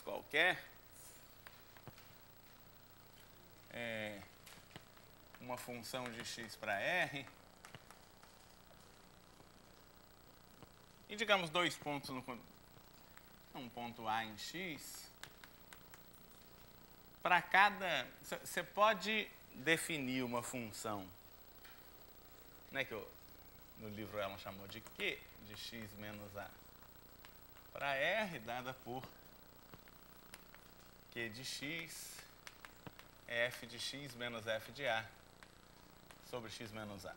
qualquer, uma função de x para R, e digamos dois pontos, um ponto A em x, para cada, você pode definir uma função, né, que no livro ela chamou de Q, de x menos A, para R, dada por Q de x, f de x menos f de A, sobre x menos A.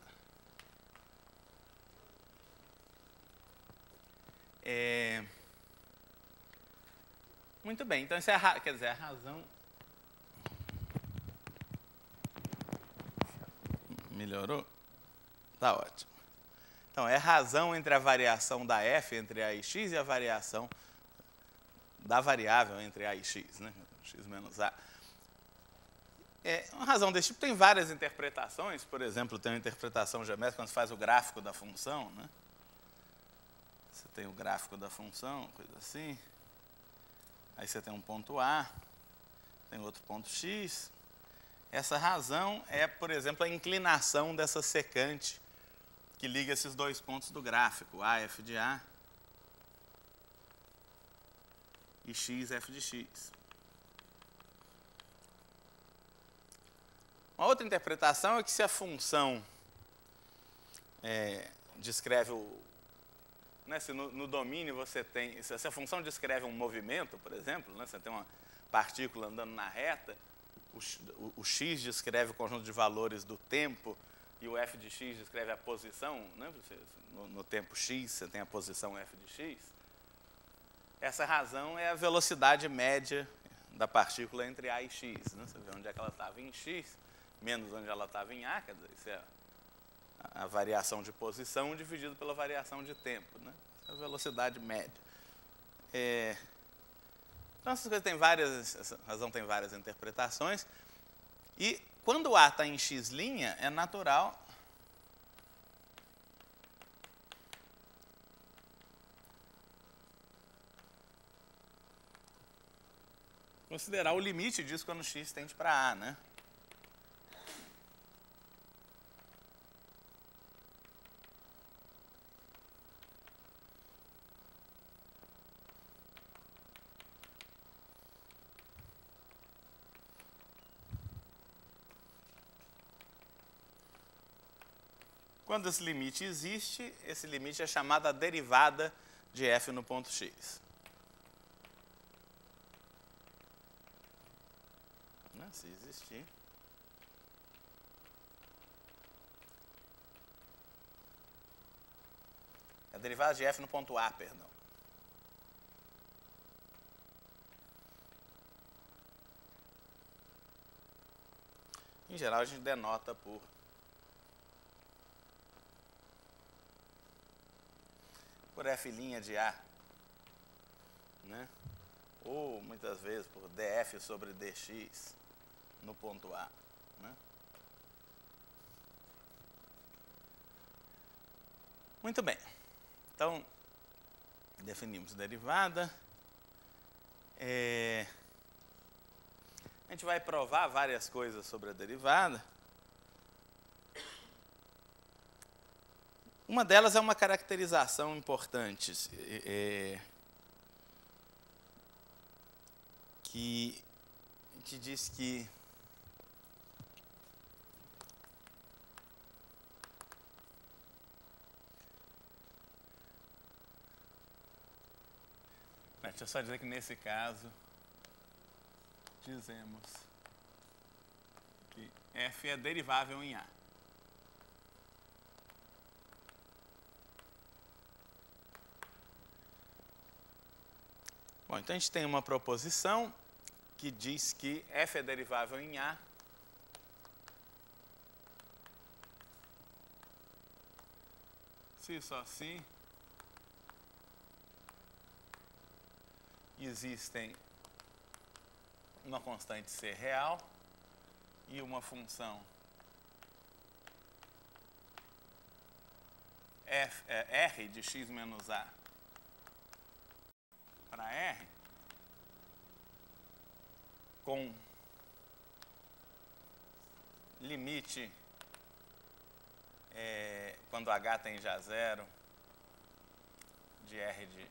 Muito bem, então isso é quer dizer, a razão... Melhorou? Tá ótimo. Então, é a razão entre a variação da f entre a e x e a variação da variável entre a e x, né? X menos A. Uma razão desse tipo tem várias interpretações. Por exemplo, tem uma interpretação geométrica quando você faz o gráfico da função, né? Você tem o gráfico da função, coisa assim. Aí você tem um ponto A, tem outro ponto x. Essa razão é, por exemplo, a inclinação dessa secante que liga esses dois pontos do gráfico, A, f de A, e x, f de x. Uma outra interpretação é que se a função descreve né, se no domínio você tem, se a função descreve um movimento, por exemplo, né, você tem uma partícula andando na reta, o x descreve o conjunto de valores do tempo e o f de x descreve a posição, né, no tempo x você tem a posição f de x. Essa razão é a velocidade média da partícula entre A e x. Né? Você vê onde é que ela estava em x, menos onde ela estava em A, quer dizer, isso é a variação de posição dividido pela variação de tempo. Né? Essa é a velocidade média. Então, essa razão tem várias interpretações. E quando A está em x', é natural considerar o limite disso quando x tende para A, né? Quando esse limite existe, esse limite é chamado a derivada de f no ponto x. Né? Se existir. É a derivada de f no ponto A, perdão. Em geral, a gente denota por f' de A, né? Ou, muitas vezes, por df sobre dx no ponto A. Né? Muito bem. Então, definimos derivada. A gente vai provar várias coisas sobre a derivada. Uma delas é uma caracterização importante, que diz que deixa eu só dizer que nesse caso dizemos que f é derivável em A. Bom, então a gente tem uma proposição que diz que f é derivável em A se só se existem uma constante C real e uma função R de x menos A para R, com limite quando H tende a zero de R de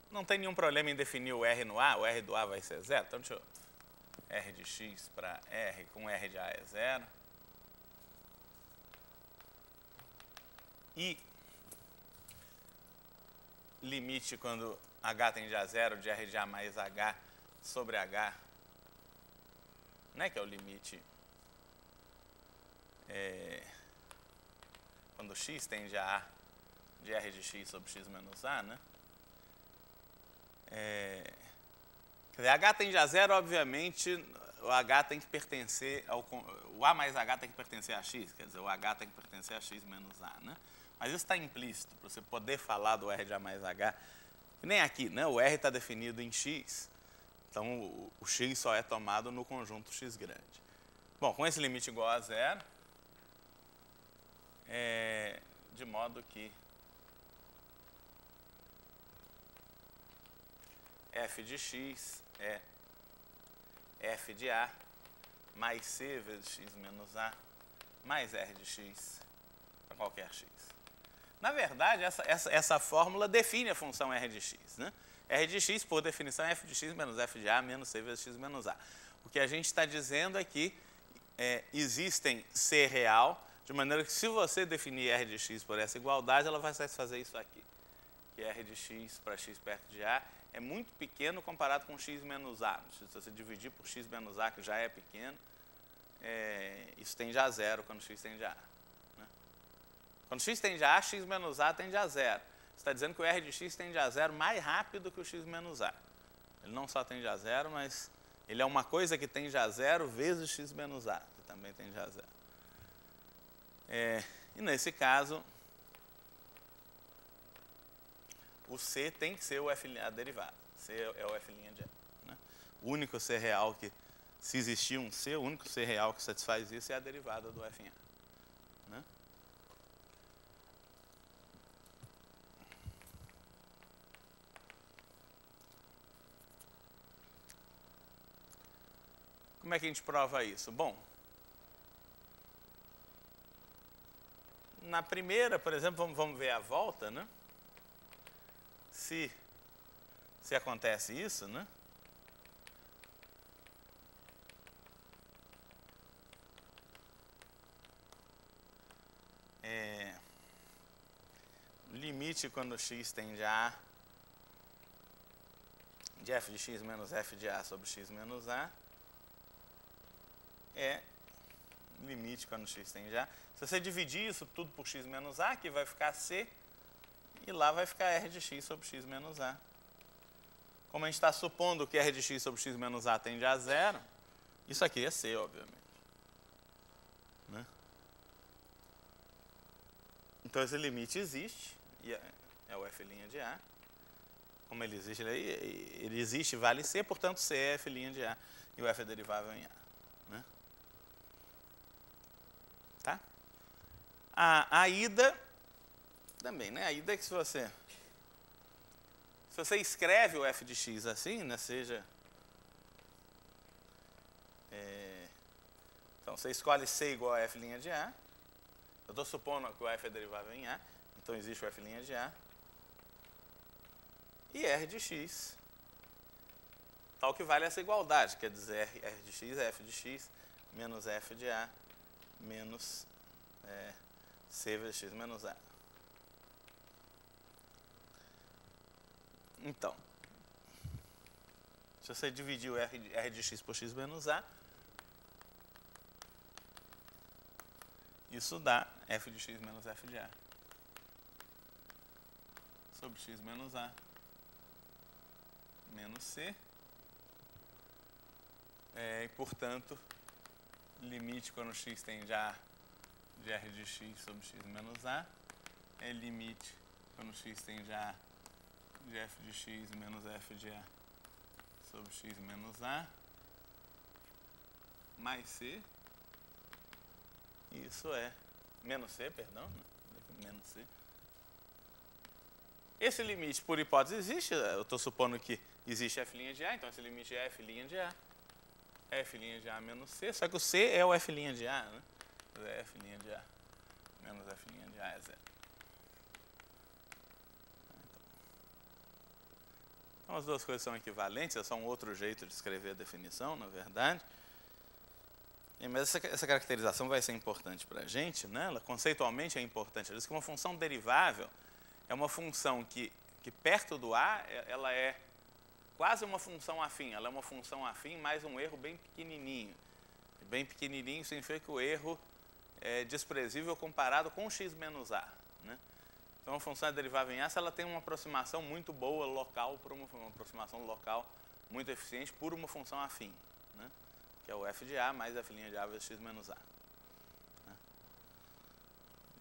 não tem nenhum problema em definir o R no A, o R do A vai ser zero. Então, deixa eu... R de x para R com R de A é zero. E limite quando H tende a zero de R de A mais H sobre H, né, que é o limite quando x tende a A de R de x sobre x menos A, né? Quer dizer, H tende a zero, obviamente, o H tem que pertencer o A mais H tem que pertencer a x, quer dizer, o H tem que pertencer a x menos A, né? Mas isso está implícito, para você poder falar do R de A mais H. E nem aqui, né? O R está definido em x, então o x só é tomado no conjunto x grande. Bom, com esse limite igual a zero, de modo que f de x é f de A mais c vezes x menos A mais r de x para qualquer x. Na verdade, essa fórmula define a função r de x, né? R de x, por definição, é f de x menos f de A menos c vezes x menos A. O que a gente está dizendo é que existem c real, de maneira que se você definir r de x por essa igualdade, ela vai satisfazer isso aqui. Que r de x para x perto de A é muito pequeno comparado com x menos A. Se você dividir por x menos A, que já é pequeno, isso tende a zero quando x tende a A. Né? Quando x tende a A, x menos A tende a zero. Você está dizendo que o r de x tende a zero mais rápido que o x menos A. Ele não só tende a zero, mas ele é uma coisa que tende a zero vezes x menos A, que também tende a zero. E nesse caso, o C tem que ser a derivada. C é o f' de A. Né? O único C real que, se existir um C, o único C real que satisfaz isso é a derivada do f em A. Né? Como é que a gente prova isso? Bom, na primeira, por exemplo, vamos ver a volta, né? Se acontece isso, né? Limite quando x tende a A de f de x menos f de A sobre x menos A é limite quando x tende a A. Se você dividir isso tudo por x menos A, aqui vai ficar C, e lá vai ficar r de x sobre x menos A. Como a gente está supondo que r de x sobre x menos A tende a zero, isso aqui é C, obviamente. Né? Então, esse limite existe, e é o f' de A. Como ele existe, vale C, portanto, C é f' de A, e o f é derivável em A. Né? Tá? A ida, também, né? A ida é que se você escreve o f de x assim, né? Seja... então, você escolhe C igual a f' de A. Eu estou supondo que o f é derivável em A, então existe o f' de A. E r de x, tal que vale essa igualdade, quer dizer, r de x é f de x menos f de A menos c vezes x menos A. Então, se você dividir o r de x por x menos A, isso dá f de x menos f de A sobre x menos A menos C. E, portanto, limite quando x tende a de r de x sobre x menos A é limite quando x tende a de f de x menos f de A sobre x menos A mais C. Isso é menos C, perdão, né? Menos C. Esse limite, por hipótese, existe. Eu estou supondo que existe f' de A, então esse limite é f' de A. F' de A menos C, só que o C é o f' de A, né? É f' de A menos f' de A é zero. Então, as duas coisas são equivalentes, é só um outro jeito de escrever a definição, na verdade. Mas essa caracterização vai ser importante para a gente, né? Ela conceitualmente é importante. Ela diz que uma função derivável é uma função que perto do A, ela é quase uma função afim. Ela é uma função afim mais um erro bem pequenininho. Bem pequenininho significa que o erro é desprezível comparado com x menos A, né? Então, uma função derivável em A, se ela tem uma aproximação muito boa local, por uma aproximação local muito eficiente por uma função afim, né? Que é o f de A mais f' de A vezes x menos A. Né?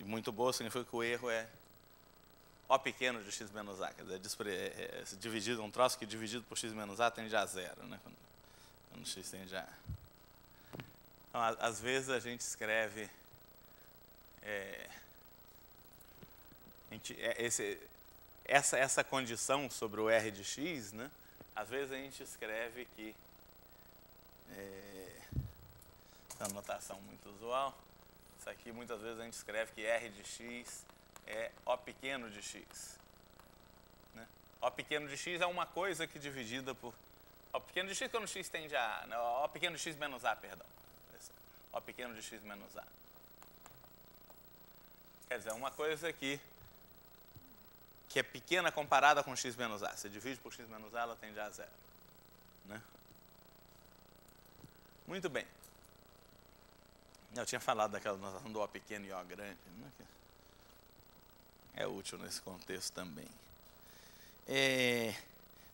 E muito boa significa que o erro é O pequeno de x menos A, quer dizer, dividido, um troço que dividido por x menos A tende a zero, né? Quando x tende a... Então, às vezes a gente escreve essa condição sobre o R de x, né? Às vezes a gente escreve que essa notação muito usual, isso aqui muitas vezes a gente escreve que R de x é O pequeno de x, né? O pequeno de x é uma coisa que dividida por O pequeno de x quando x tende a A, né? O pequeno de x menos A, perdão. O pequeno de x menos A. Quer dizer, é uma coisa que é pequena comparada com x menos A. Você divide por x menos A, ela tende a zero, né? Muito bem. Eu tinha falado daquela notação do O pequeno e O grande, né? É útil nesse contexto também.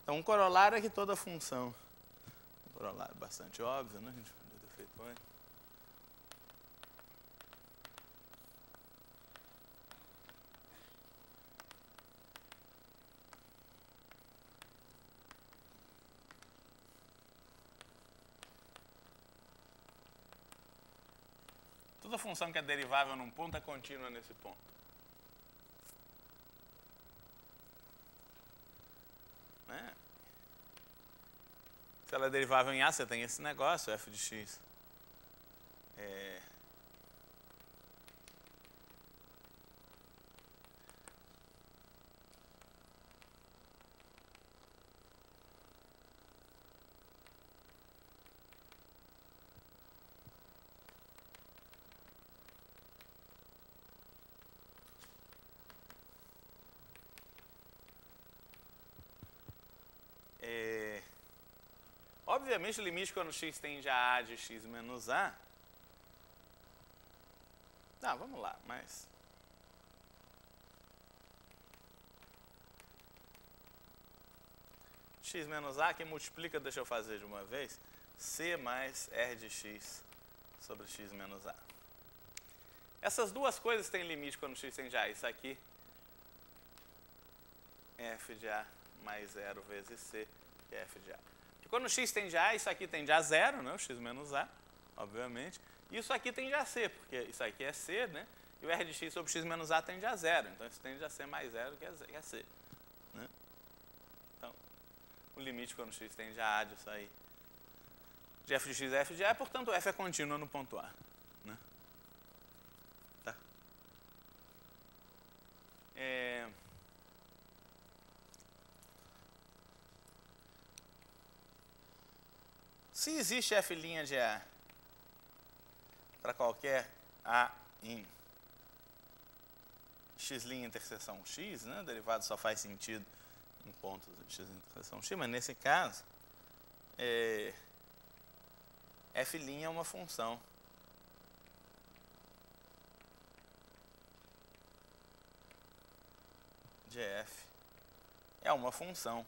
Então, um corolário é que toda função... Um corolário bastante óbvio, né? A gente podia ter feito antes. Toda função que é derivável num ponto é contínua nesse ponto. Né? Se ela é derivável em A, você tem esse negócio, f de x. Obviamente, o limite quando x tende a A de x menos A... Não, vamos lá, mas... x menos A, que multiplica, deixa eu fazer de uma vez, c mais r de x sobre x menos A. Essas duas coisas têm limite quando x tende a A. Isso aqui é f de A mais 0 vezes c, que é f de A. E quando x tende a A, isso aqui tende a zero, né? O x menos A, obviamente. E isso aqui tende a C, porque isso aqui é C, né? E o R de x sobre x menos A tende a zero. Então, isso tende a C mais zero, que é C. Né? Então, o limite quando x tende a A disso aí, de f de x é f de A, portanto, f é contínua no ponto A. Né? Tá? Se existe f' de A para qualquer A em x' interseção x, né? O derivado só faz sentido em pontos de x interseção x, mas nesse caso, f' é uma função de f. É uma função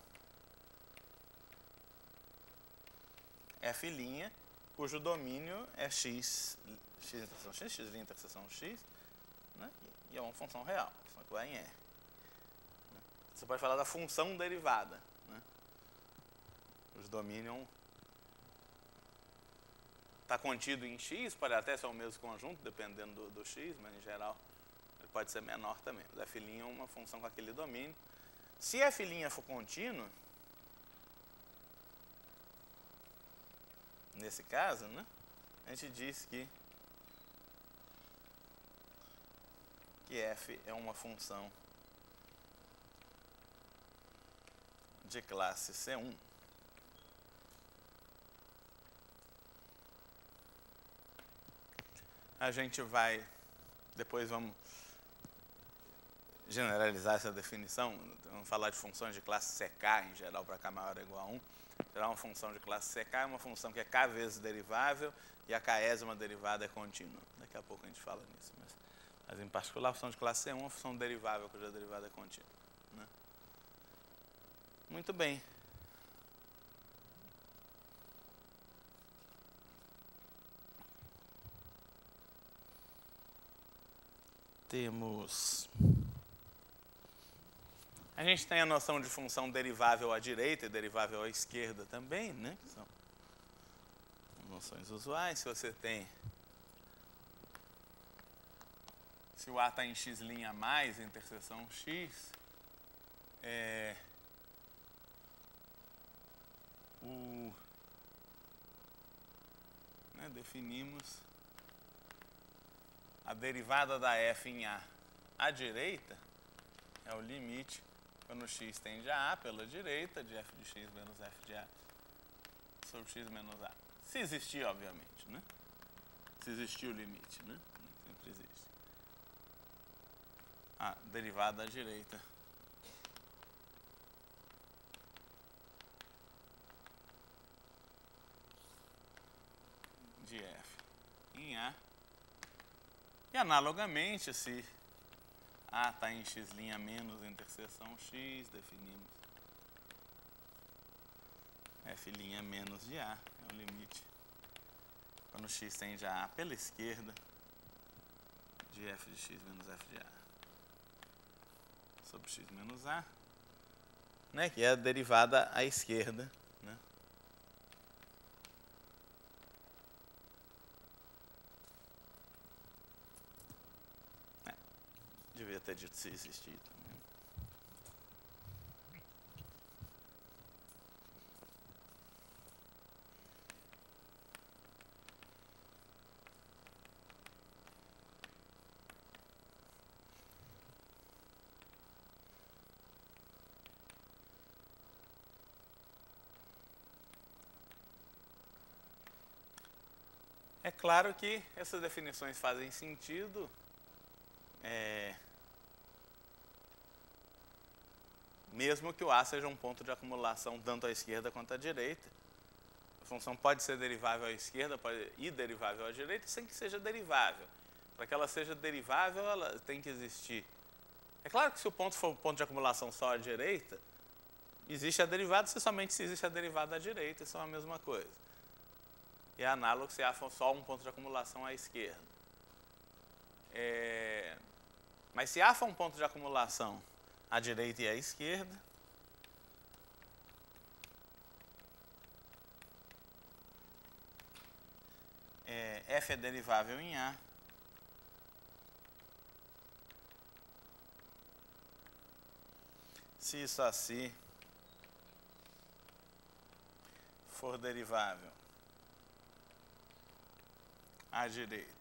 f', cujo domínio é x interseção x, x' interseção x, né? E é uma função real, só que vai em R. Você pode falar da função derivada, né? Cujo domínio está contido em x, pode até ser o mesmo conjunto, dependendo do x, mas em geral ele pode ser menor também. Mas f' é uma função com aquele domínio. Se f' for contínuo, nesse caso, né, a gente diz que f é uma função de classe C1. A gente vai, depois vamos generalizar essa definição, vamos falar de funções de classe CK em geral para k maior ou igual a 1. Geral, uma função de classe CK é uma função que é k vezes derivável e a késima derivada é contínua. Daqui a pouco a gente fala nisso, mas em particular a função de classe C1 é uma função derivável cuja derivada é contínua, né? Muito bem. A gente tem a noção de função derivável à direita e derivável à esquerda também, né? Que são noções usuais. Se o A está em x' mais, interseção x, definimos a derivada da f em A à direita é o limite quando x tende a A pela direita de f de x menos f de A sobre x menos A. Se existir, obviamente, né? Se existir o limite, né? Sempre existe. A derivada à direita de f em A. E analogamente, se A está em x' menos interseção x, definimos f' menos de A, é o limite quando x tende a A pela esquerda de f de x menos f de A sobre x menos A, né, que é a derivada à esquerda, né? Devia ter dito se existir também. É claro que essas definições fazem sentido mesmo que o A seja um ponto de acumulação tanto à esquerda quanto à direita. A função pode ser derivável à esquerda e derivável à direita sem que seja derivável. Para que ela seja derivável, ela tem que existir. É claro que se o ponto for um ponto de acumulação só à direita, existe a derivada somente se existe a derivada à direita, isso é a mesma coisa. E é análogo se A for só um ponto de acumulação à esquerda. Mas se A for um ponto de acumulação à direita e à esquerda, f é derivável em A se isso assim for derivável à direita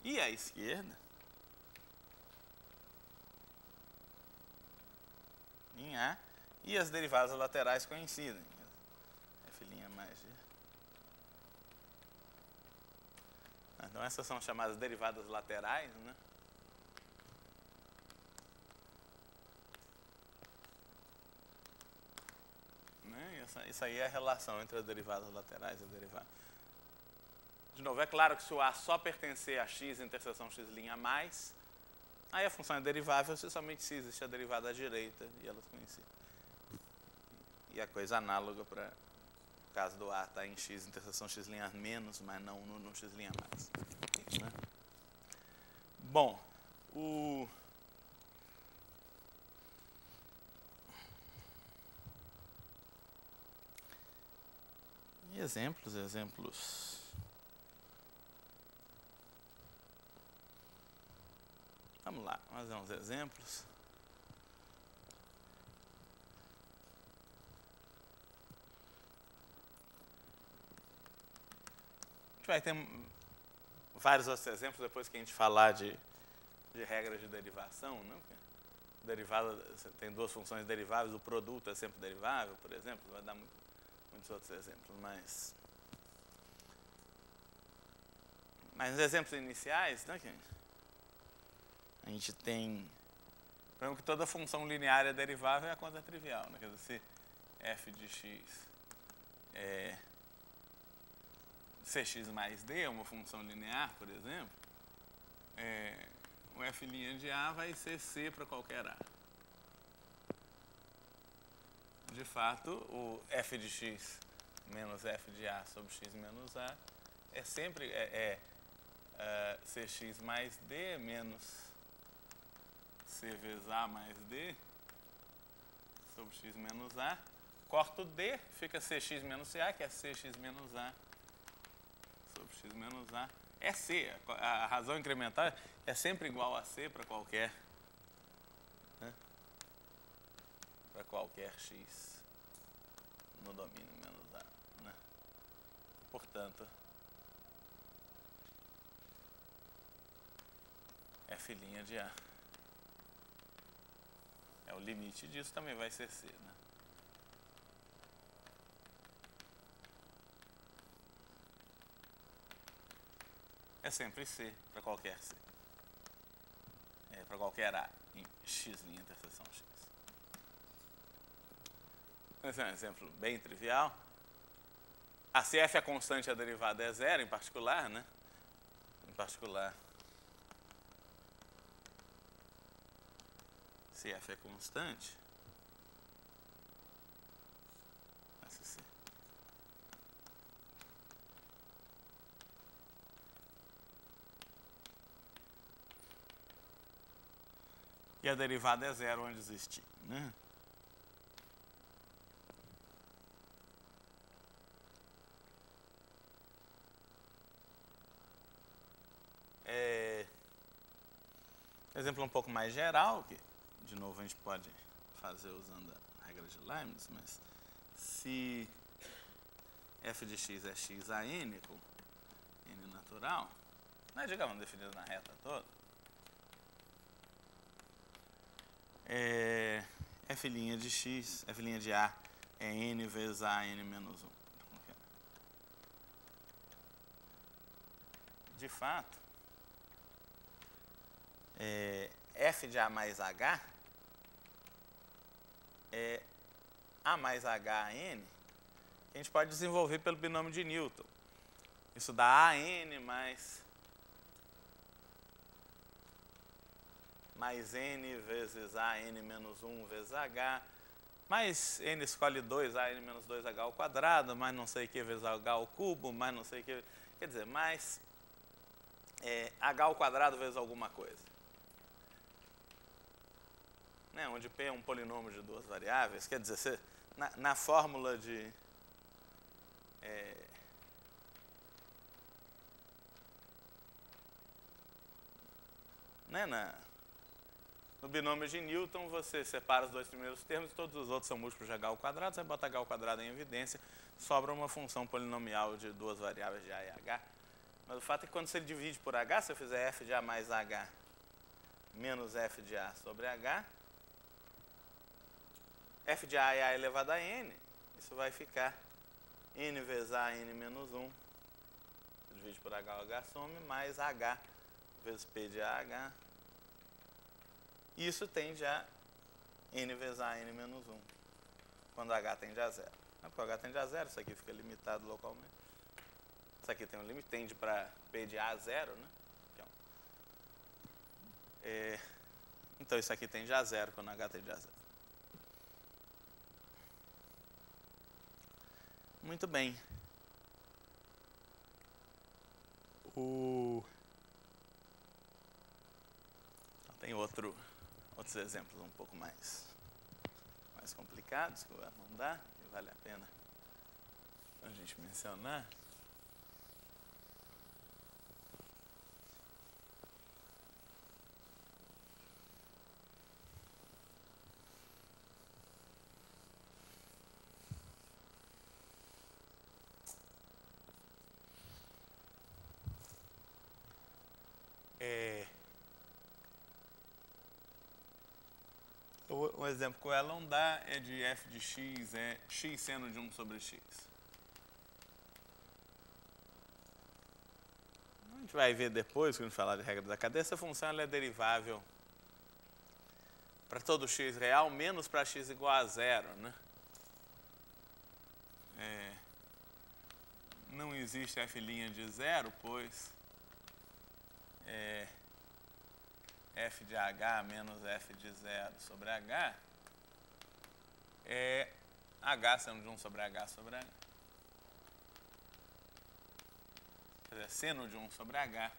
e à esquerda em A e as derivadas laterais coincidem. F' mais G. Então essas são chamadas derivadas laterais, né? Isso aí é a relação entre as derivadas laterais e a derivada. De novo, é claro que se o A só pertencer a x interseção x' mais, aí a função é derivável se somente se existe a derivada à direita e elas coincidem. E a coisa análoga para o caso do A estar em x interseção x' menos, mas não no x' mais. Né? Bom, e exemplos. Vamos lá, vamos fazer uns exemplos. gente vai ter vários outros exemplos depois que a gente falar de regras de derivação, né? Derivada, você tem duas funções deriváveis, o produto é sempre derivável, por exemplo, vai dar muitos outros exemplos, mas nos exemplos iniciais, né, a gente tem, por exemplo, que toda função linear é derivável e a conta é trivial, né? Quer dizer, se f de x é cx mais d, uma função linear, por exemplo, o f' de A vai ser C para qualquer A. De fato, o f de x menos f de A sobre x menos A é sempre cx mais d menos c vezes A mais d sobre x menos A. Corto d, fica cx menos ca, que é cx menos A sobre x menos A. É C, a razão incremental é sempre igual a C para qualquer, né? Para qualquer x no domínio menos A, né? Portanto, f' de A é o limite disso, também vai ser C, né? É sempre C para qualquer C. Para qualquer A em x' interseção x. Esse é um exemplo bem trivial. Se f é constante, a derivada é zero, em particular, né? Em particular, se f é constante, SC. E a derivada é zero onde existir, né? Exemplo um pouco mais geral, que de novo a gente pode fazer usando a regra de Leibniz, mas se f de x é x a n com n natural, né, digamos, definido na reta toda, f' de x, f' de A é n vezes a n menos 1. De fato, f de A mais H é A mais H a n, que a gente pode desenvolver pelo binômio de Newton. Isso dá AN mais n vezes AN menos 1 vezes H, mais n escolhe 2, AN menos 2H ao quadrado, mais não sei o que vezes H ao cubo, mais não sei o que, quer dizer, mais H ao quadrado vezes alguma coisa. Né, onde P é um polinômio de duas variáveis, quer dizer, na fórmula de no binômio de Newton, você separa os dois primeiros termos e todos os outros são múltiplos de H ao quadrado, você bota H ao quadrado em evidência, sobra uma função polinomial de duas variáveis de A e H. Mas o fato é que quando você divide por H, se eu fizer f de A mais H menos f de A sobre H, f de A é A elevado a n, isso vai ficar n vezes A n menos 1, divide por H, o H some, mais H vezes P de AH. Isso tende a n vezes a n menos 1, quando H tende a zero. Porque H tende a zero, isso aqui fica limitado localmente. Isso aqui tem um limite, tende para P de A a zero, né? Então isso aqui tende a zero quando H tende a zero. Muito bem. Tem outros exemplos um pouco mais complicados que eu vou mandar, que vale a pena a gente mencionar. Um exemplo que o Elon dá é de f de x é x seno de 1 sobre x. A gente vai ver depois, quando a gente falar de regra da cadeia, essa função ela é derivável para todo x real, menos para x igual a zero, né? Não existe f' de zero, pois f de h menos f de zero sobre h é h seno de 1 sobre h sobre h. Quer dizer, seno de 1 sobre h.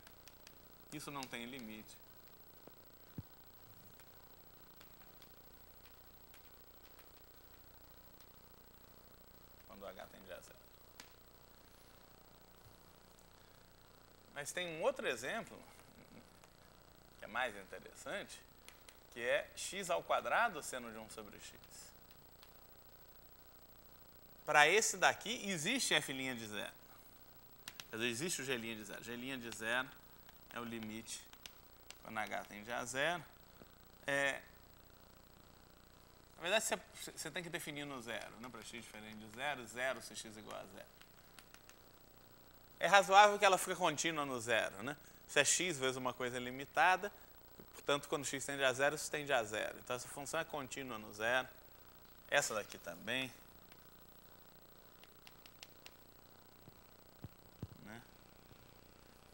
Isso não tem limite. Quando h tende a zero. Mas tem um outro exemplo, que é mais interessante, que é x ao quadrado seno de 1 sobre x. Para esse daqui, existe f' de zero. Quer dizer, existe o g' de zero. G' de zero é o limite quando h tende a zero. Na verdade, você tem que definir no zero, né? Para x diferente de zero, zero se x igual a zero. É razoável que ela fique contínua no zero, né? Se é x vezes uma coisa limitada, portanto, quando x tende a zero, isso tende a zero. Então, essa função é contínua no zero. Essa daqui também. Né?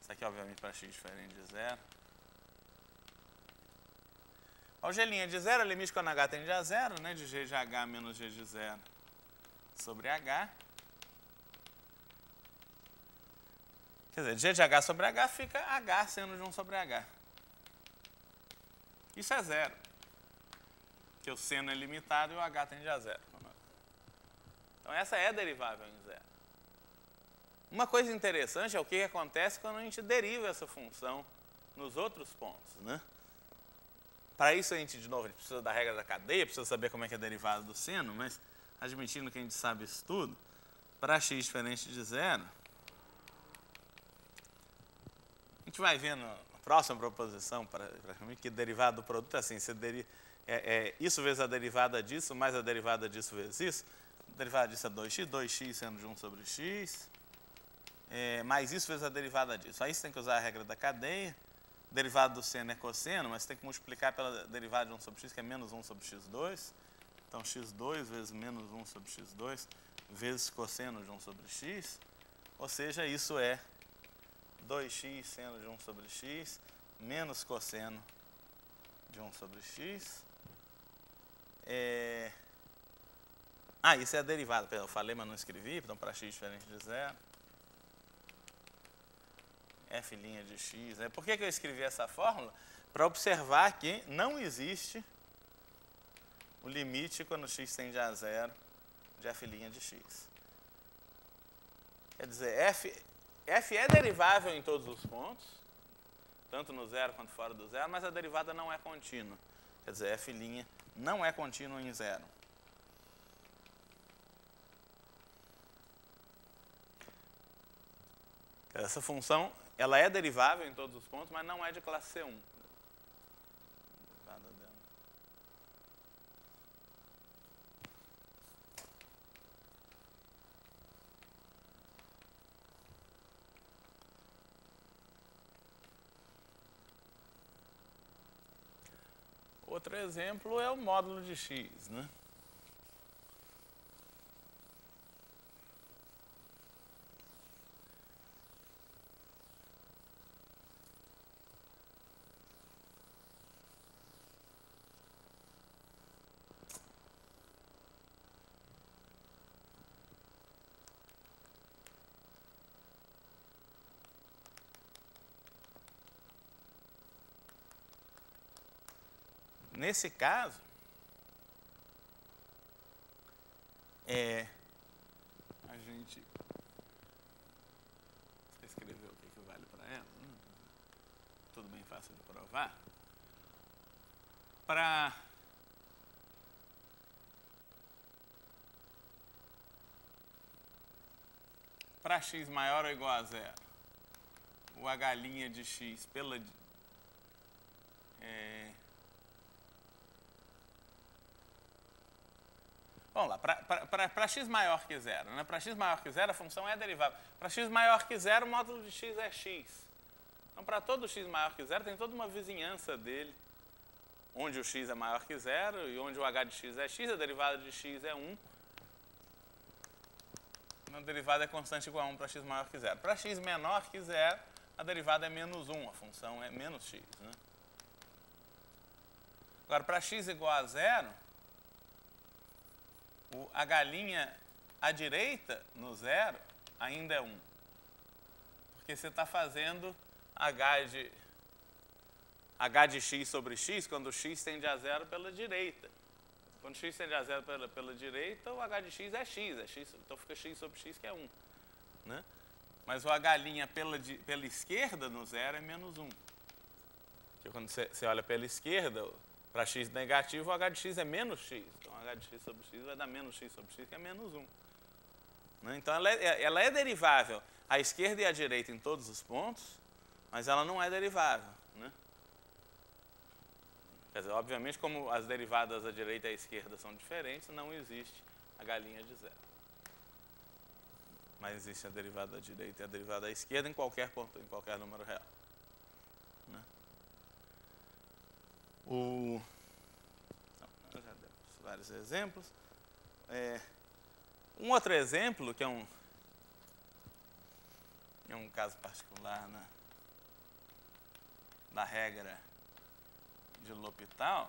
Isso aqui, obviamente, para x diferente de zero. O g' de zero é o limite quando h tende a zero, né? De g de h menos g de zero sobre h. Quer dizer, g de h sobre h fica h seno de 1 sobre h. Isso é zero. Porque o seno é limitado e o h tende a zero. Então, essa é derivável em zero. Uma coisa interessante é o que acontece quando a gente deriva essa função nos outros pontos, né? Para isso, de novo, a gente precisa da regra da cadeia, precisa saber como é que é derivada do seno, mas admitindo que a gente sabe isso tudo, para x diferente de zero, a gente vai ver na próxima proposição, que derivada do produto é assim, isso vezes a derivada disso, mais a derivada disso vezes isso. A derivada disso é 2x, 2x seno de 1 sobre x, mais isso vezes a derivada disso. Aí você tem que usar a regra da cadeia. Derivada do seno é cosseno, mas tem que multiplicar pela derivada de 1 sobre x, que é menos 1 sobre x2. Então, x2 vezes menos 1 sobre x2 vezes cosseno de 1 sobre x. Ou seja, isso é 2x seno de 1 sobre x menos cosseno de 1 sobre x. Isso é a derivada. Eu falei, mas não escrevi. Então, para x diferente de zero. F' de x. Por que eu escrevi essa fórmula? Para observar que não existe o limite quando x tende a zero de f' de x. Quer dizer, f é derivável em todos os pontos, tanto no zero quanto fora do zero, mas a derivada não é contínua. Quer dizer, f' não é contínua em zero. Essa função, ela é derivável em todos os pontos, mas não é de classe C1. Outro exemplo é o módulo de x, né? Nesse caso, a gente escreveu o que vale para ela, né? Tudo bem fácil de provar. Para x maior ou igual a zero, o h' de x pela Vamos lá, para x maior que zero, né? Para x maior que zero, a função é derivável. Para x maior que zero, o módulo de x é x. Então, para todo x maior que zero, tem toda uma vizinhança dele, onde o x é maior que zero e onde o h de x é x, a derivada de x é 1. A derivada é constante igual a 1 para x maior que zero. Para x menor que zero, a derivada é menos 1, a função é menos x, né? Agora, para x igual a zero, a galinha à direita, no zero, ainda é 1. Porque você está fazendo h de x sobre x quando x tende a zero pela direita. Quando x tende a zero pela direita, o h de x é x, então fica x sobre x, que é 1. Né? Mas o h' pela esquerda, no zero, é menos 1. Porque quando você olha pela esquerda, para x negativo, o h de x é menos x. Então, h de x sobre x vai dar menos x sobre x, que é menos 1. Né? Então, ela é derivável à esquerda e à direita em todos os pontos, mas ela não é derivável. Né? Quer dizer, obviamente, como as derivadas à direita e à esquerda são diferentes, não existe a galinha de zero. Mas existe a derivada à direita e a derivada à esquerda em qualquer ponto, em qualquer número real. Né? Já demos vários exemplos. Um outro exemplo, que é um caso particular da regra de L'Hopital.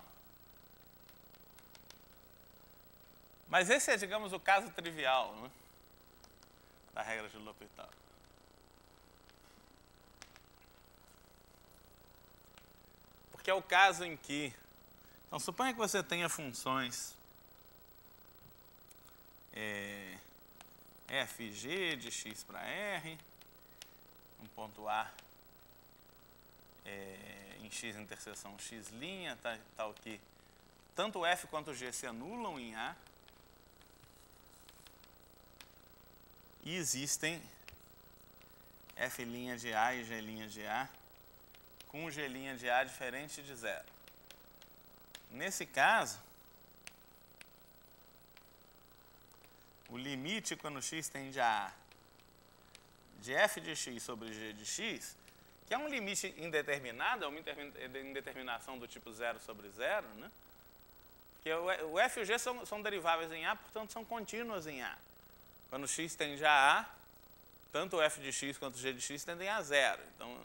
Mas esse é, digamos, o caso trivial, né, da regra de L'Hopital. Porque é o caso em que... Então, suponha que você tenha funções f, g de x para r, um ponto A em x interseção x', tal que tanto f quanto g se anulam em A, e existem f' de A e g' de A com g' de A diferente de zero. Nesse caso, o limite quando x tende a de f de x sobre g de x, que é um limite indeterminado, é uma indeterminação do tipo 0 sobre 0, né? Porque o f e o g são deriváveis em A, portanto, são contínuas em A. Quando x tende a A, tanto o f de x quanto o g de x tendem a 0. Então,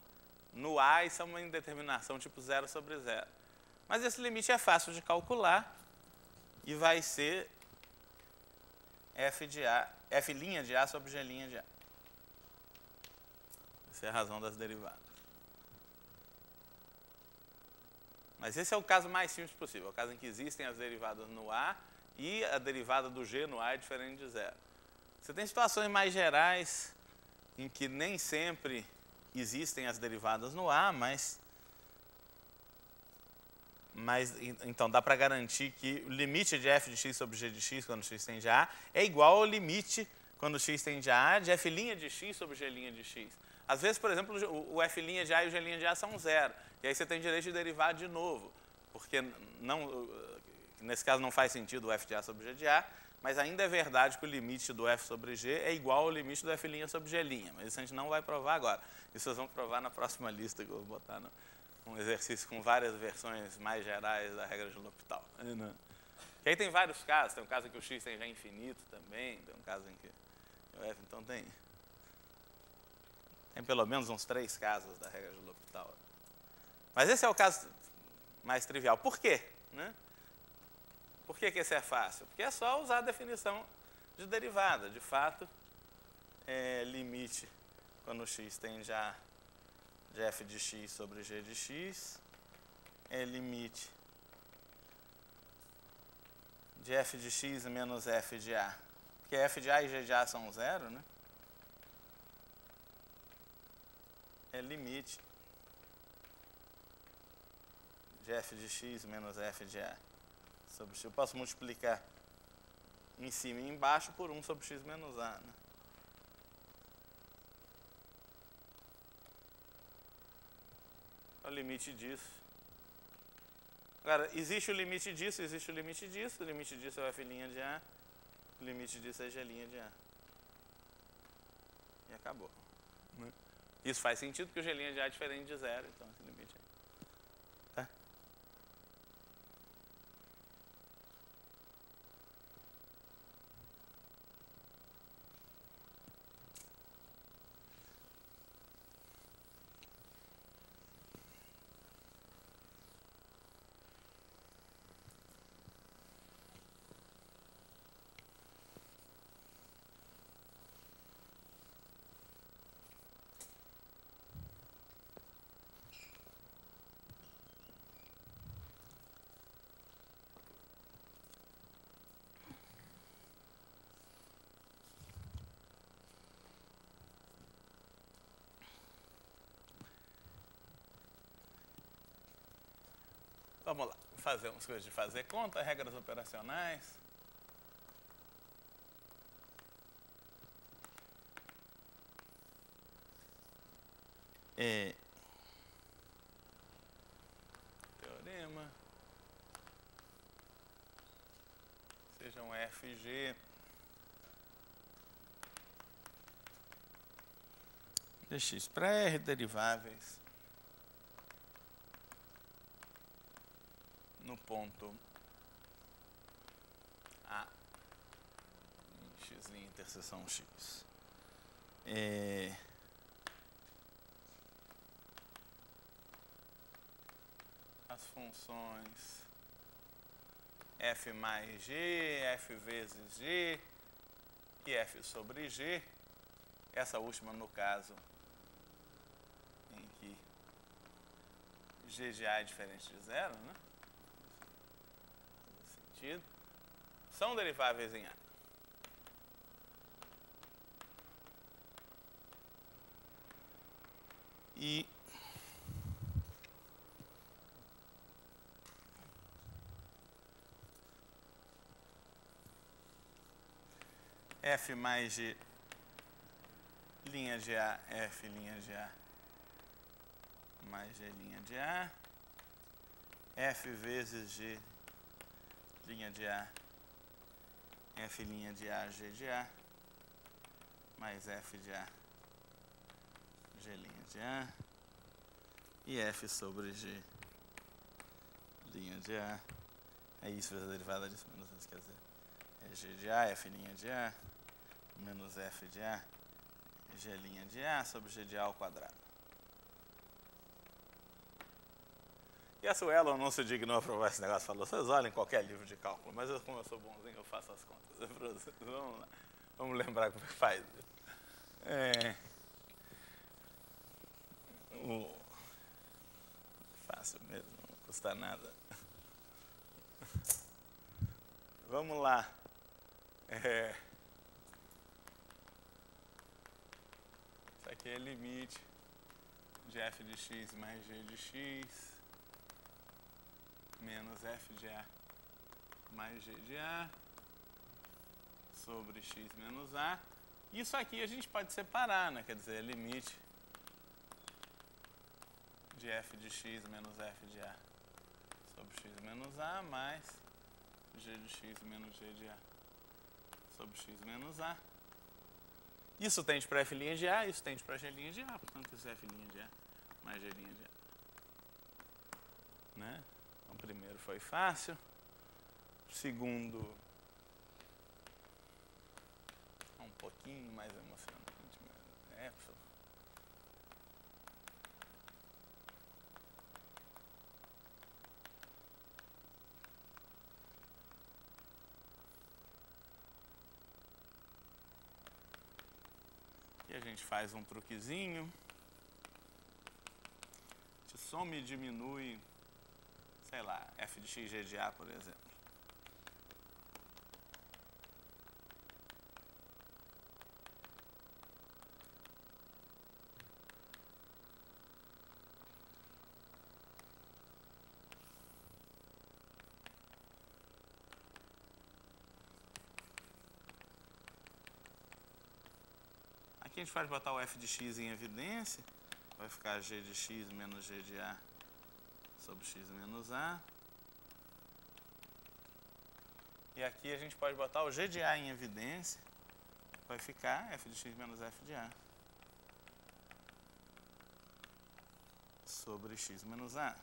no A, isso é uma indeterminação tipo 0 sobre 0. Mas esse limite é fácil de calcular e vai ser f' de A sobre g' de A. Essa é a razão das derivadas. Mas esse é o caso mais simples possível, é o caso em que existem as derivadas no A e a derivada do g no A é diferente de zero. Você tem situações mais gerais em que nem sempre existem as derivadas no A, mas então dá para garantir que o limite de f de x sobre g de x quando x tende a A é igual ao limite quando x tende a A de f' de x sobre g' de x. Às vezes, por exemplo, o f' de A e o g' de A são zero. E aí você tem direito de derivar de novo. Porque nesse caso não faz sentido o f de A sobre g de A, mas ainda é verdade que o limite do f sobre g é igual ao limite do f' sobre g'. Mas isso a gente não vai provar agora. Isso vocês vão provar na próxima lista que eu vou botar um exercício com várias versões mais gerais da regra de L'Hopital. E aí tem vários casos. Tem um caso em que o x tende a infinito também. Tem um caso em que o f... Então tem pelo menos uns 3 casos da regra de L'Hopital. Mas esse é o caso mais trivial. Por quê? Né? Por que esse é fácil? Porque é só usar a definição de derivada. De fato, limite quando x tende a de f de x sobre g de x é limite de f de x menos f de A. Porque f de A e g de A são zero, né? É limite de f de x menos f de A sobre x. Eu posso multiplicar em cima e embaixo por 1 sobre x menos A, né? É o limite disso. Agora, existe o limite disso, existe o limite disso. O limite disso é o f' de A O limite disso é G' de A. E acabou. Né? Isso faz sentido porque o G' de A é diferente de zero, então esse limite é. Tá? Vamos lá, fazer umas coisas de fazer conta, regras operacionais. Teorema. Sejam FG de x para R deriváveis no ponto A em x' interseção x. As funções f mais g, f vezes g e f sobre g. Essa última, no caso, em que g de A é diferente de zero, né? Faz sentido. São deriváveis em A. E f mais g' de A, f' de A mais g' de A, f vezes g' de A, f' de A, g de A, mais f de A, g' de A, e f sobre g' de A. É isso, vezes a derivada disso, menos isso, quer dizer, é g de A, f' de A, menos f de A, g' de A sobre g de A ao quadrado. E a Suela não se dignou a aprovar esse negócio, falou, vocês olhem qualquer livro de cálculo, mas como eu sou bonzinho, eu faço as contas. Vamos lá, vamos lembrar como é que faz. Fácil mesmo, não custa nada. Vamos lá. Isso aqui é limite de f de x mais g de x menos f de A mais g de A sobre x menos A. Isso aqui a gente pode separar, né? Quer dizer, limite de f de x menos f de A sobre x menos A mais g de x menos g de A sobre x menos A. Isso tende para f' de A, isso tende para g' de A, portanto isso é f' de A mais g' de A. Né? Então, o primeiro foi fácil. O segundo, um pouquinho mais emocionante. E a gente faz um truquezinho. A gente soma e diminui, sei lá, f de x, g de A, por exemplo. Aqui a gente pode botar o f de x em evidência. Vai ficar g de x menos g de A sobre x menos A. E aqui a gente pode botar o g de A em evidência. Vai ficar f de x menos f de A sobre x menos A.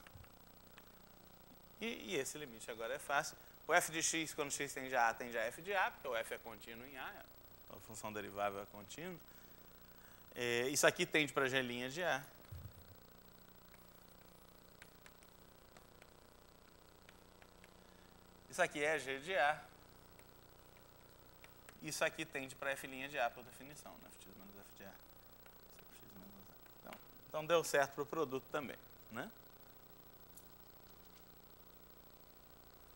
E esse limite agora é fácil. O f de x, quando x tende a f de A, porque o f é contínuo em A, a função derivável é contínua. Isso aqui tende para g' de A. Isso aqui é g de A. Isso aqui tende para f' de A, por definição, né? Fx menos f de A. X menos A. Então deu certo para o produto também, né?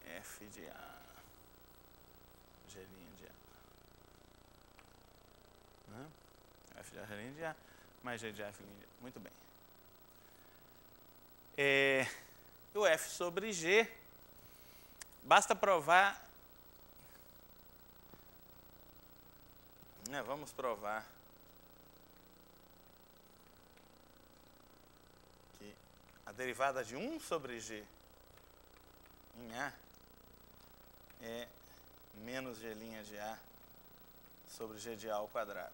F de A, g' de A. Né? F de A, g' de A, mais g de A, f' de A. Muito bem. O f sobre g, basta provar... Vamos provar que a derivada de 1 sobre g em A é menos g' de A sobre g de A ao quadrado.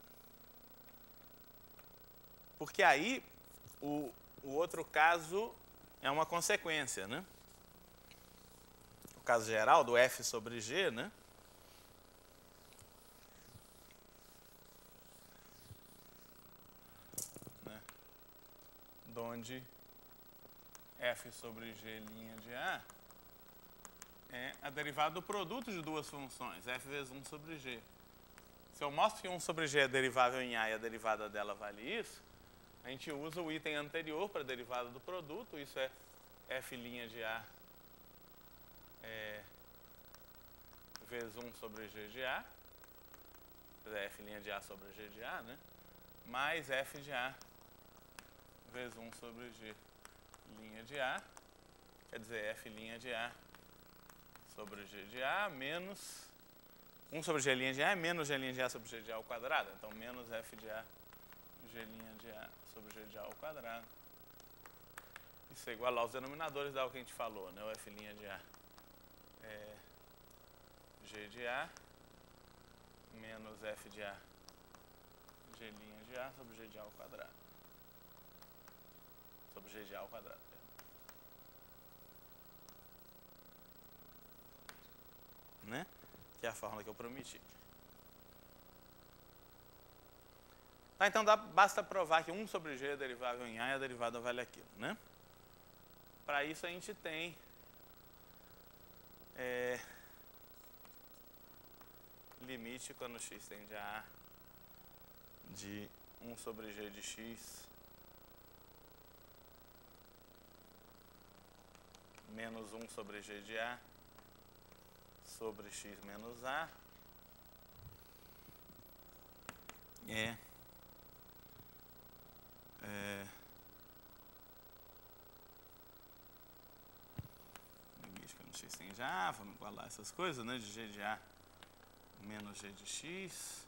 Porque aí o outro caso é uma consequência, né? O caso geral do f sobre g, né? Onde f sobre g' de A é a derivada do produto de duas funções, f vezes 1 sobre g. Se eu mostro que 1 sobre g é derivável em A e a derivada dela vale isso, a gente usa o item anterior para a derivada do produto, isso é f' de A vezes 1 sobre g de A, quer dizer, f' de A sobre g de A, né? Mais f de A vezes 1 sobre g' de A, quer dizer, f' de A sobre g de A menos 1 sobre g' de A é menos g' de A sobre g de A ao quadrado. Então, menos f de A g' de A sobre g de A ao quadrado. Isso é igual aos denominadores, dá o que a gente falou, né? O f' de A é g de A menos f de A g' de A sobre g de A ao quadrado. Sobre g de A ao quadrado. Né? Que é a fórmula que eu prometi. Tá, então basta provar que 1 sobre g é derivável em A e a derivada vale aquilo, né? Para isso a gente tem limite quando x tende a A de 1 sobre g de x menos 1 sobre g de A sobre x menos A limite quando x tende a A, vamos igualar essas coisas, né? De g de A menos g de x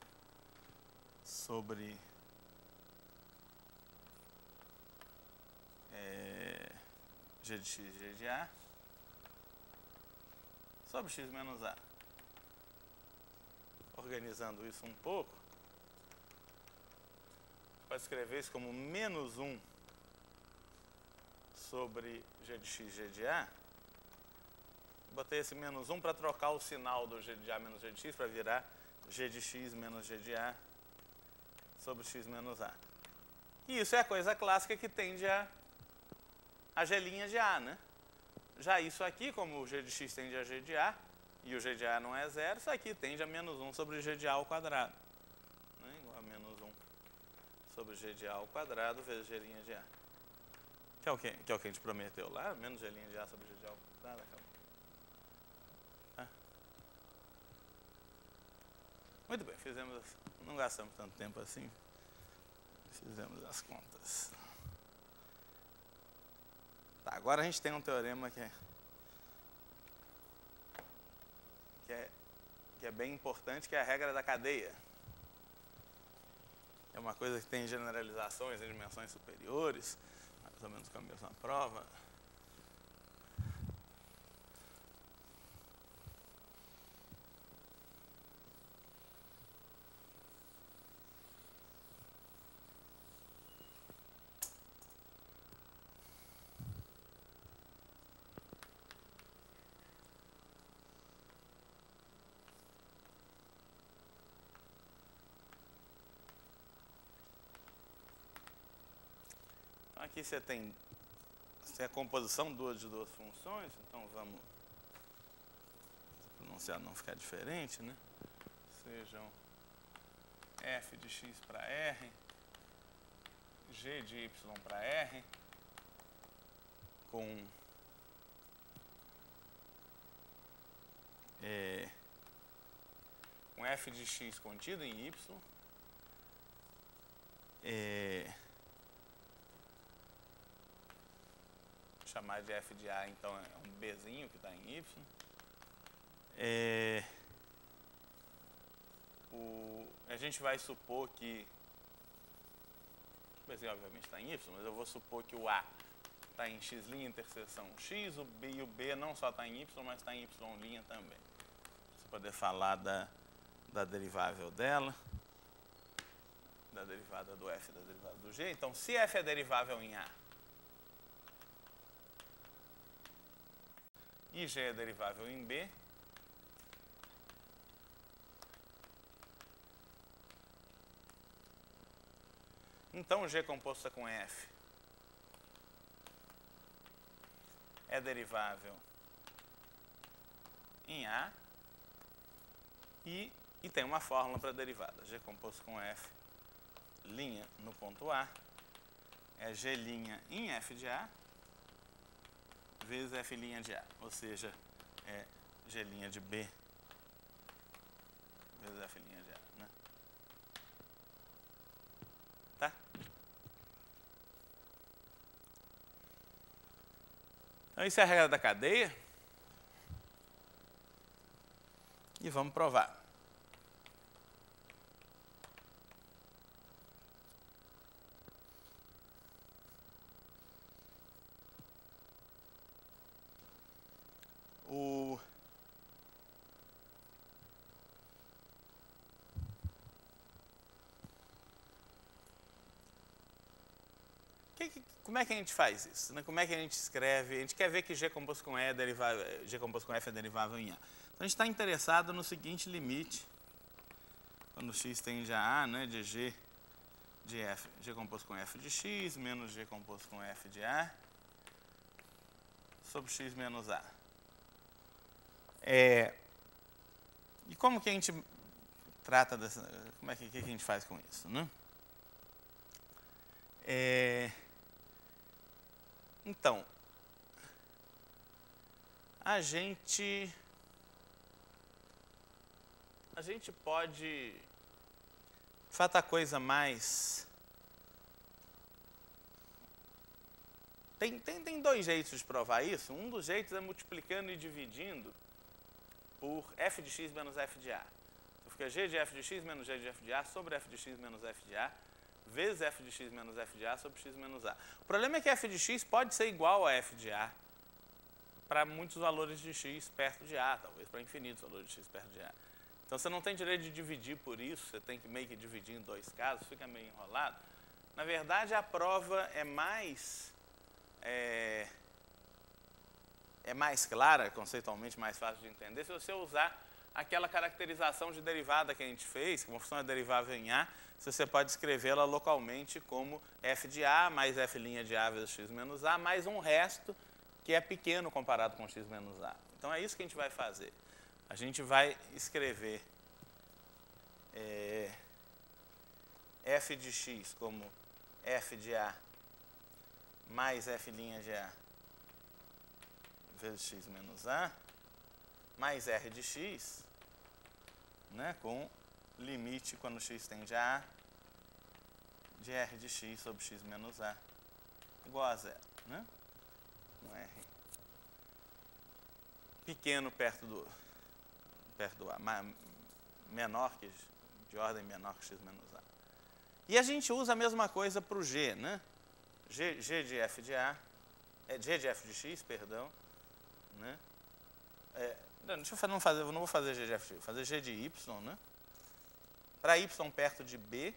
sobre g de x, g de A sobre x menos A. Organizando isso um pouco, pode escrever isso como menos 1 sobre g de x, g de A. Botei esse menos 1 para trocar o sinal do g de A menos g de x para virar g de x menos g de A sobre x menos A. E isso é a coisa clássica que tende a g' de A, né? Já isso aqui, como o g de x tende a g de A, e o g de A não é zero, isso aqui tende a menos 1 sobre g de A ao quadrado. Né? Igual a menos 1 sobre g de A ao quadrado vezes g' de A. Que é o que a gente prometeu lá, menos g' de A sobre g de A ao quadrado. Tá? Muito bem, não gastamos tanto tempo assim, fizemos as contas. Tá, agora a gente tem um teorema que é bem importante, que é a regra da cadeia. É uma coisa que tem generalizações em dimensões superiores, mais ou menos com a mesma prova. aqui você tem a composição de duas funções, então vamos pronunciar não ficar diferente, né? Sejam f de x para r, g de y para r, com f de x contido em y, chamar de f de a, então é um bzinho que está em y. A gente vai supor que o bzinho obviamente está em y, mas eu vou supor que o a está em x' interseção x, o b e o b não só está em y, mas está em y' também. Para poder falar da derivável dela, da derivada do f e da derivada do g. Então, se f é derivável em a e g é derivável em b, então g composta com f é derivável em a e tem uma fórmula para a derivada. G composto com f' no ponto A é g' em f de a vezes f' de a, ou seja, é g' de b vezes f' de a, né? Tá? Então, isso é a regra da cadeia. E vamos provar. Como é que a gente faz isso, né? Como é que a gente escreve? A gente quer ver que g composto com f é derivável em a. Então, a gente está interessado no seguinte limite, quando x tende a né, de g de f, g composto com f de x menos g composto com f de a sobre x menos a. E como que a gente trata dessa... Como é que a gente faz com isso, né? Então, a gente pode... De fato, a coisa mais... Tem dois jeitos de provar isso. Um dos jeitos é multiplicando e dividindo por f de x menos f de a. Então, fica g de f de x menos g de f de a sobre f de x menos f de a vezes f de x menos f de a sobre x menos a. O problema é que f de x pode ser igual a f de a para muitos valores de x perto de a, talvez para infinitos valores de x perto de a. Então, você não tem direito de dividir por isso, você tem que meio que dividir em dois casos, fica meio enrolado. Na verdade, a prova é mais clara, conceitualmente mais fácil de entender, se você usar aquela caracterização de derivada que a gente fez, que uma função é derivável em a, se você pode escrevê-la localmente como f de a mais f' de a vezes x menos a, mais um resto que é pequeno comparado com x menos a. Então, é isso que a gente vai fazer. A gente vai escrever f de x como f de a mais f' de a vezes x menos a, mais r de x, né, com limite quando x tende a a, de r de x sobre x menos a, igual a zero, né? Um r pequeno perto do a, menor que, de ordem menor que x menos a. E a gente usa a mesma coisa para o g, né? G de f de a, g de f de x, perdão, né? Eu não vou fazer g de f de x, vou fazer g de y, né? Para y perto de b,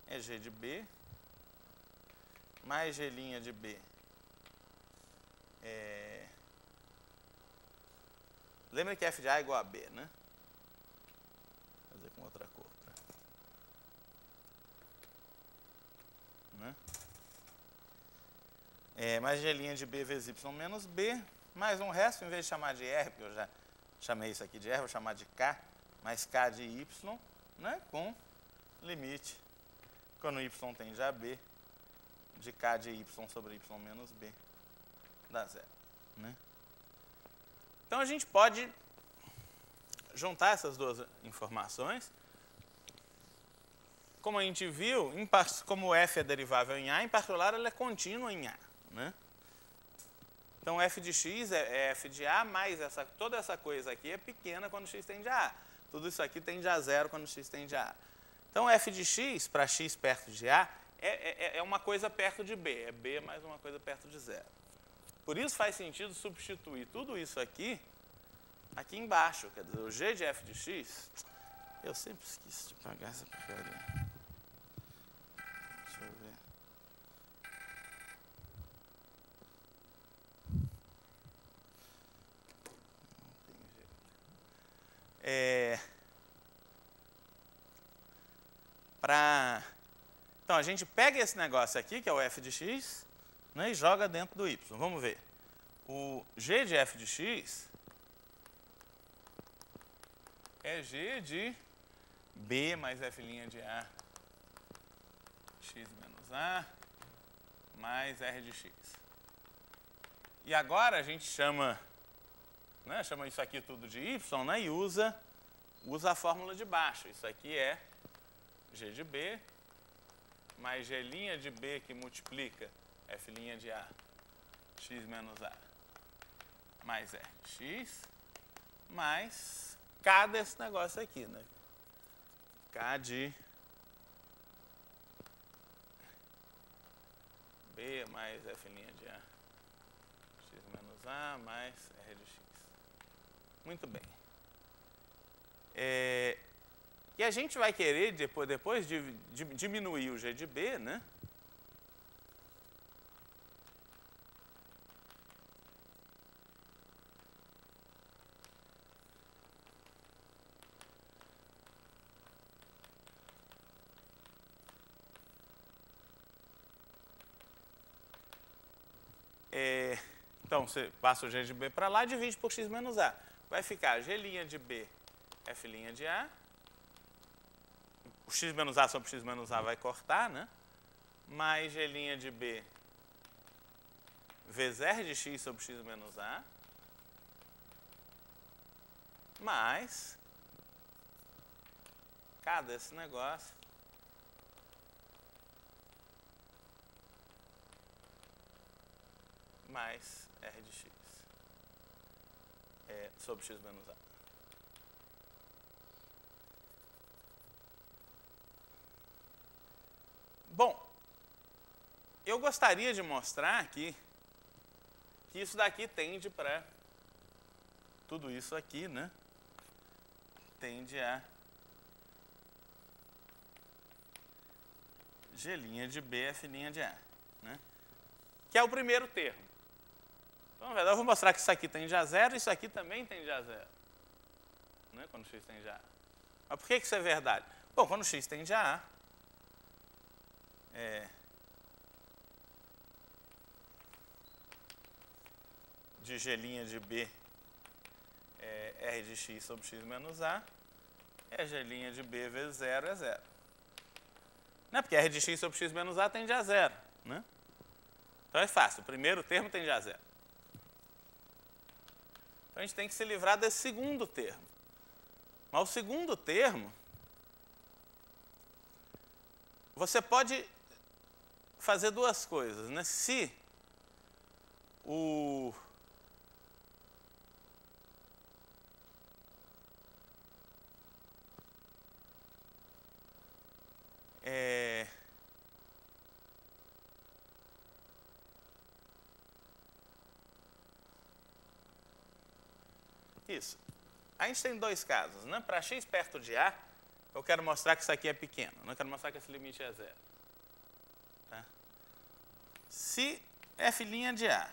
é g de b, mais g' de b. Lembra que f de a é igual a b, né? Vou fazer com outra cor. Né? mais g' de b vezes y menos b, mais um resto, em vez de chamar de r, porque eu já chamei isso aqui de r, vou chamar de k, mais k de y, né, com limite, quando y tende a b, de k de y sobre y menos b, dá zero. Né? Então, a gente pode juntar essas duas informações. Como a gente viu, como f é derivável em A, em particular, ela é contínua em A. Né? Então, f de x é f de A, mais toda essa coisa aqui é pequena quando x tende a A. Tudo isso aqui tende a zero quando x tende a A. Então, f de x, para x perto de A, é uma coisa perto de b. É b mais uma coisa perto de zero. Por isso, faz sentido substituir tudo isso aqui embaixo. Quer dizer, o g de f de x... Eu sempre esqueço de pagar essa porcaria. Deixa eu ver. Não tem jeito. Então, a gente pega esse negócio aqui, que é o f de x, né, e joga dentro do y. Vamos ver. O g de f de x é g de b mais f' de a, x menos a, mais r de x. E agora a gente chama isso aqui tudo de y, né, e usa a fórmula de baixo. Isso aqui é g de b mais g' de b que multiplica f' de a, x menos a, mais r de x, mais k desse negócio aqui, né? K de b mais f' de a, x menos a, mais r de x. Muito bem. E a gente vai querer, depois diminuir o g de b, né? Então, você passa o g de b para lá e divide por x menos a. Vai ficar g' de b, f' de a. O x menos a sobre x menos a vai cortar, né? Mais g' de b vezes r de x sobre x menos a. Mais k desse negócio mais r de x sobre x menos a. Bom, eu gostaria de mostrar aqui que isso daqui tende para tudo isso aqui, né? Tende a g' de b, f' de a, né? Que é o primeiro termo. Então, na verdade, eu vou mostrar que isso aqui tende a zero e isso aqui também tende a zero. Né? Quando x tende a A. Mas por que isso é verdade? Bom, quando x tende a A, de g' de b r de x sobre x menos a, g' de b vezes zero é zero. Não é porque r de x sobre x menos a tende a zero. Né? Então é fácil, o primeiro termo tende a zero. Então a gente tem que se livrar desse segundo termo. Mas o segundo termo, você pode fazer duas coisas, né? Se o isso. A gente tem dois casos, né? Para x perto de A, eu quero mostrar que isso aqui é pequeno. Eu quero mostrar que esse limite é zero. Tá? Se f' de A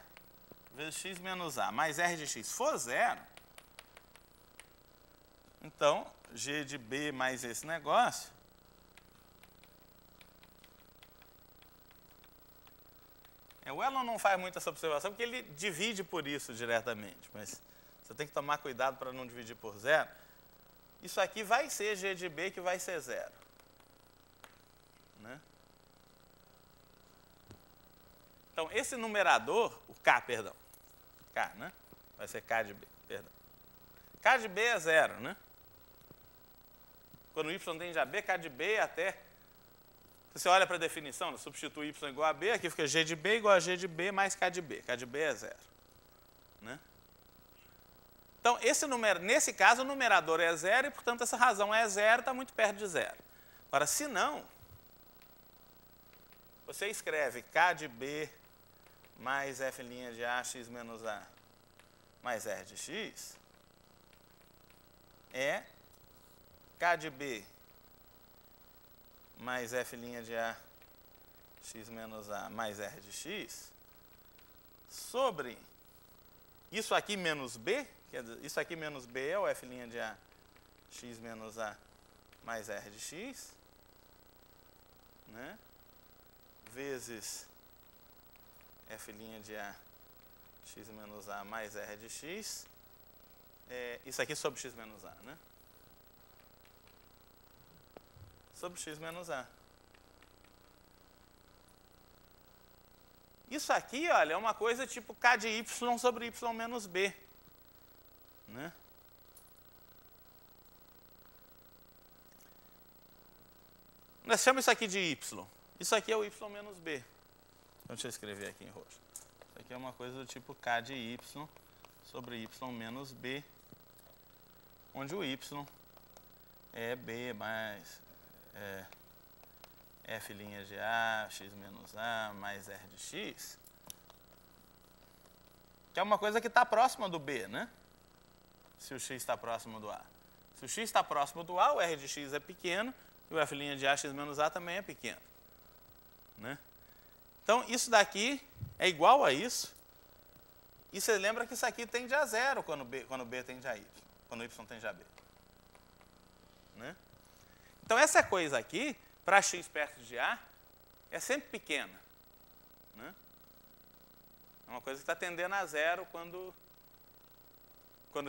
vezes x menos a mais r de x for zero, então, g de b mais esse negócio O Elon não faz muito essa observação porque ele divide por isso diretamente, mas você tem que tomar cuidado para não dividir por zero. Isso aqui vai ser G de B que vai ser zero. Né? Então, esse numerador, o K, perdão, K, né? Vai ser K de B, perdão. K de B é zero, né? Quando y tende a B, K de B até... Se você olha para a definição, substitui y igual a B, aqui fica G de B igual a G de B mais K de B. K de B é zero. Né? Então, nesse caso, o numerador é zero e, portanto, essa razão é zero, está muito perto de zero. Agora, se não, você escreve K de B mais F' de A, x menos A, mais R de x, é K de B mais F' de A, x menos A, mais R de x, sobre isso aqui menos B, quer dizer, isso aqui menos B é o F' de A, x menos A, mais R de x, né? Vezes F' de A, x menos A, mais R de x, isso aqui sobre x menos A, né? Sobre x menos A. Isso aqui, olha, é uma coisa tipo K de y sobre y menos B. Né? Nós chamamos isso aqui de y. Isso aqui é o y menos B. Então, deixa eu escrever aqui em roxo. Isso aqui é uma coisa do tipo K de y sobre y menos B, onde o y é B mais F' de A, x menos A, mais R de x, que é uma coisa que está próxima do B, né? Se o x está próximo do A. Se o x está próximo do A, o R de x é pequeno, e o F' de A, x menos A também é pequeno. Né? Então, isso daqui é igual a isso, e você lembra que isso aqui tende a zero quando B tende a y, quando y tende a B. Né? Então, essa coisa aqui, para x perto de A, é sempre pequena. Né? É uma coisa que está tendendo a zero quando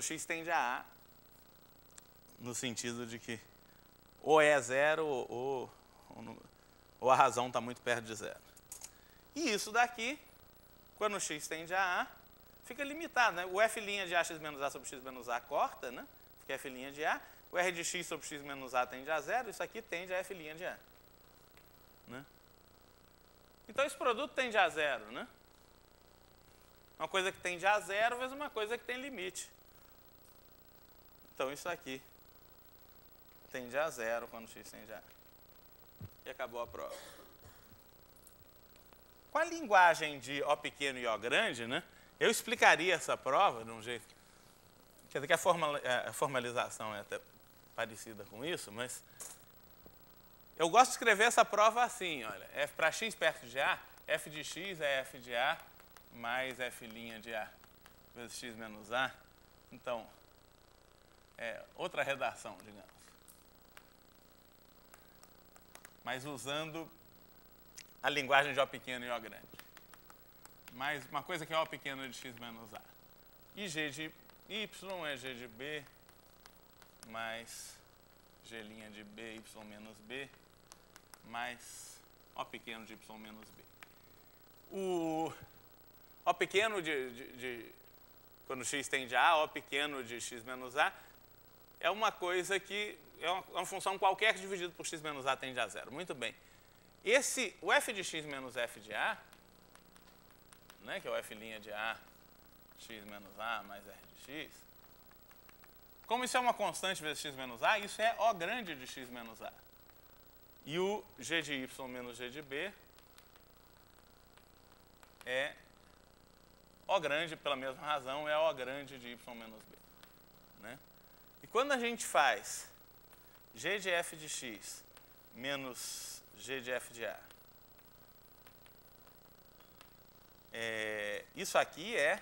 x tende a A, no sentido de que ou é zero ou a razão está muito perto de zero. E isso daqui, quando x tende a A, fica limitado. Né? O F' de A, x menos A sobre x menos A corta, né? Fica F' de A. O R de x sobre x menos A tende a zero, isso aqui tende a F' de A. Né? Então, esse produto tende a zero. Né? Uma coisa que tende a zero vezes uma coisa que tem limite. Então, isso aqui tende a zero quando x tende a A. E acabou a prova. Com a linguagem de O pequeno e O grande, né, eu explicaria essa prova de um jeito... Quer dizer que a formalização é até parecida com isso, mas eu gosto de escrever essa prova assim, olha, para x perto de A, f de x é f de A mais f' de A vezes x menos A. Então, outra redação, digamos. Mas usando a linguagem de O pequeno e O grande. Mais uma coisa que é O pequeno de x menos A. E g de y é g de b mais g' de b, y menos b, mais O pequeno de y menos b. O pequeno quando x tende a A, O pequeno de x menos A, é uma coisa que é uma função qualquer que dividido por x menos A tende a zero. Muito bem. O f de x menos f de A, né, que é o F' de A, x menos A mais R de x, como isso é uma constante vezes x menos A, isso é O grande de x menos A. E o g de y menos g de b é O grande, pela mesma razão, é O grande de y menos b. Né? E quando a gente faz g de f de x menos g de f de A, isso aqui é...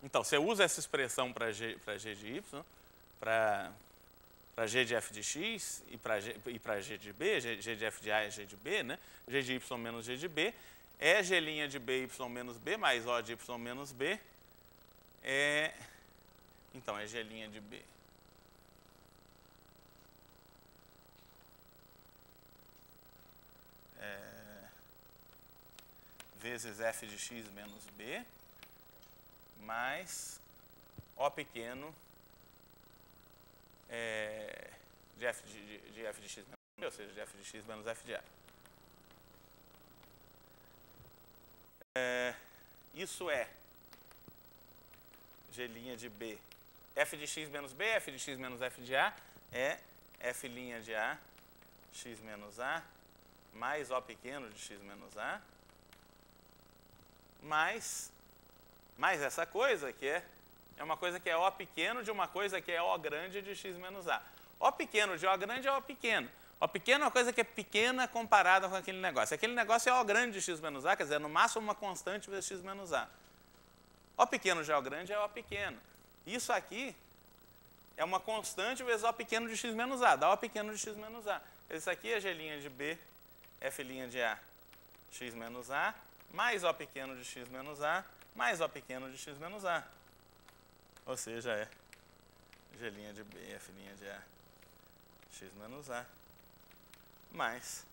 Então, você usa essa expressão para g de y, para G de f de x e para G de b, G de f de A e G de b, né? G de y menos G de b, é G' de b, y menos b, mais O de y menos b, então é G' de b. Vezes f de x menos b, mais O pequeno de f de x menos b, ou seja, de f de x menos f de A. Isso é G' de b, f de x menos b, f de x menos f de A, é f' de A, x menos A, mais O pequeno de x menos A, mais essa coisa que é uma coisa que é O pequeno de uma coisa que é O grande de x menos A. O pequeno de O grande é O pequeno. O pequeno é uma coisa que é pequena comparada com aquele negócio. Aquele negócio é O grande de x menos A, quer dizer, no máximo uma constante vezes x menos A. O pequeno de O grande é O pequeno. Isso aqui é uma constante vezes O pequeno de x menos A, dá O pequeno de x menos A. Isso aqui é G' de b, f' de A, x menos A, mais O pequeno de x menos A, mais O pequeno de x menos A. Ou seja, é G' de b, f' de A, x menos A, mais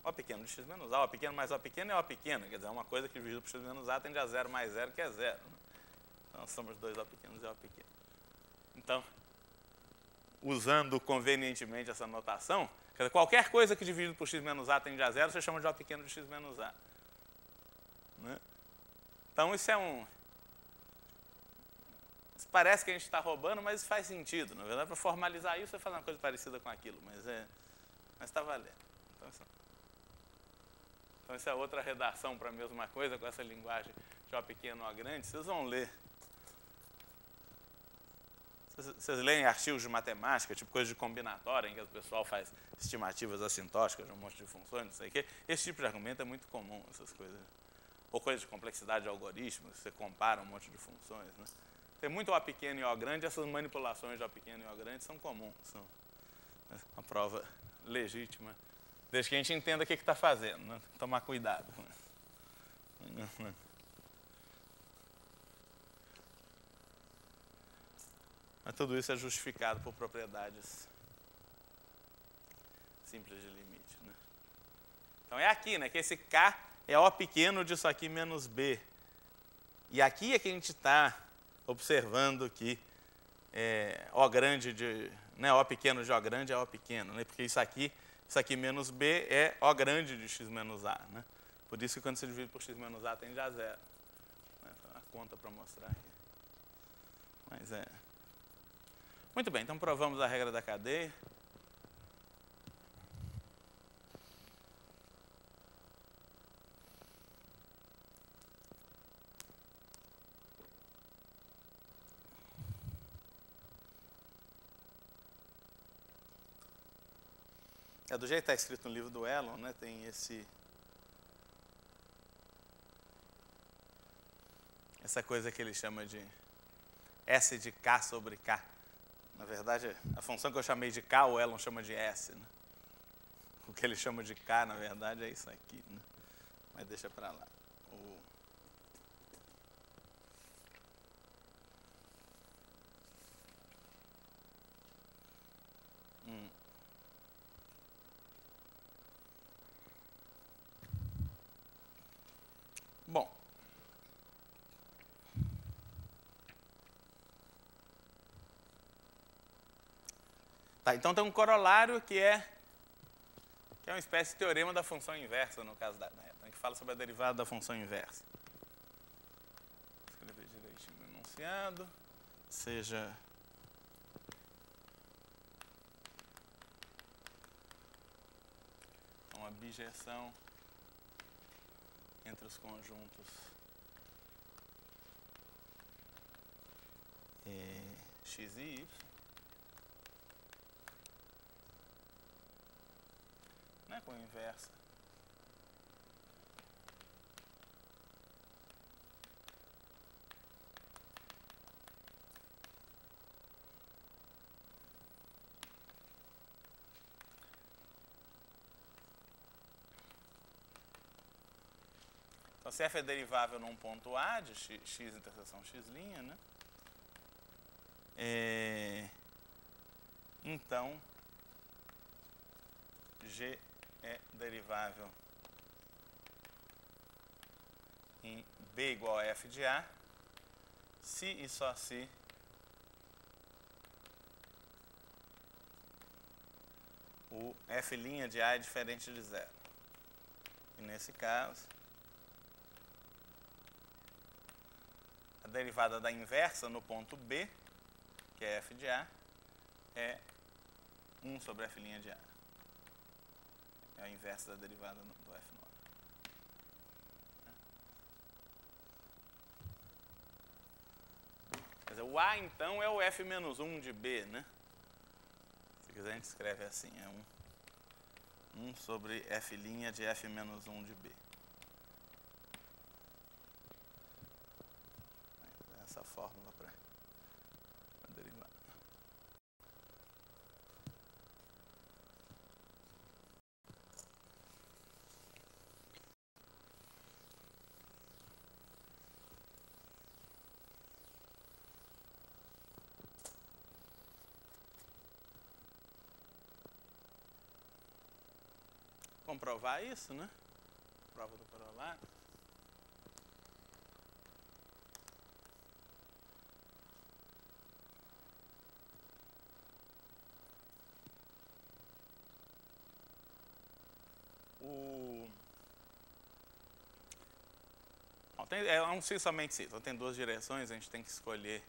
O pequeno de x menos A. O pequeno mais O pequeno é O pequeno, quer dizer, é uma coisa que dividido por x menos A tende a 0 mais 0, que é 0. Né? Então, somos dois O pequenos e O pequeno. Então, usando convenientemente essa notação, quer dizer, qualquer coisa que dividido por x menos A tende a 0, você chama de O pequeno de x menos A. Né? Então, isso é parece que a gente está roubando, mas isso faz sentido. Na verdade, para formalizar isso, você faz uma coisa parecida com aquilo, mas está valendo. Então, isso é outra redação para a mesma coisa, com essa linguagem de O pequeno O grande. Vocês vão ler. Vocês leem artigos de matemática, tipo coisa de combinatória, em que o pessoal faz estimativas assintóticas de um monte de funções, não sei o quê. Esse tipo de argumento é muito comum, essas coisas. Ou coisa de complexidade de algoritmos, você compara um monte de funções. Né? Tem muito O pequeno e O grande, essas manipulações de O pequeno e O grande são comuns. São uma prova legítima, desde que a gente entenda o que está fazendo. Né? Tem que tomar cuidado. Mas tudo isso é justificado por propriedades simples de limite. Né? Então, é aqui, né, que esse K é O pequeno disso aqui menos B. E aqui é que a gente está observando que O grande de... Né, O pequeno de O grande é O pequeno. Né, porque isso aqui menos B é O grande de x menos A. Né? Por isso que quando você divide por x menos A tende a 0. Né, a conta para mostrar aqui. Mas Muito bem, então provamos a regra da cadeia. Do jeito que está escrito no livro do Elon, né, tem essa coisa que ele chama de S de K sobre K. Na verdade, a função que eu chamei de K, o Elon chama de S. Né? O que ele chama de K, na verdade, é isso aqui. Né? Mas deixa para lá. Bom. Tá, então tem um corolário que é uma espécie de teorema da função inversa, no caso da que fala sobre a derivada da função inversa. Vou escrever direitinho o enunciado. Seja uma bijeção entre os conjuntos x e y, né, com inversa Então, se f é derivável num ponto A de x interseção x', né? Então, g é derivável em B igual a f de A, se e só se o f' de A é diferente de zero. E nesse caso, a derivada da inversa no ponto B, que é f de A, é 1 sobre f' de A. É a inversa da derivada do f nó. Quer dizer, o A, então, é o f menos 1 de B, né? Se quiser, a gente escreve assim, é 1 sobre f' de f menos 1 de B. Essa fórmula para derivar. Comprovar isso, né? Prova do corolário. É um si somente si, então tem duas direções, a gente tem que escolher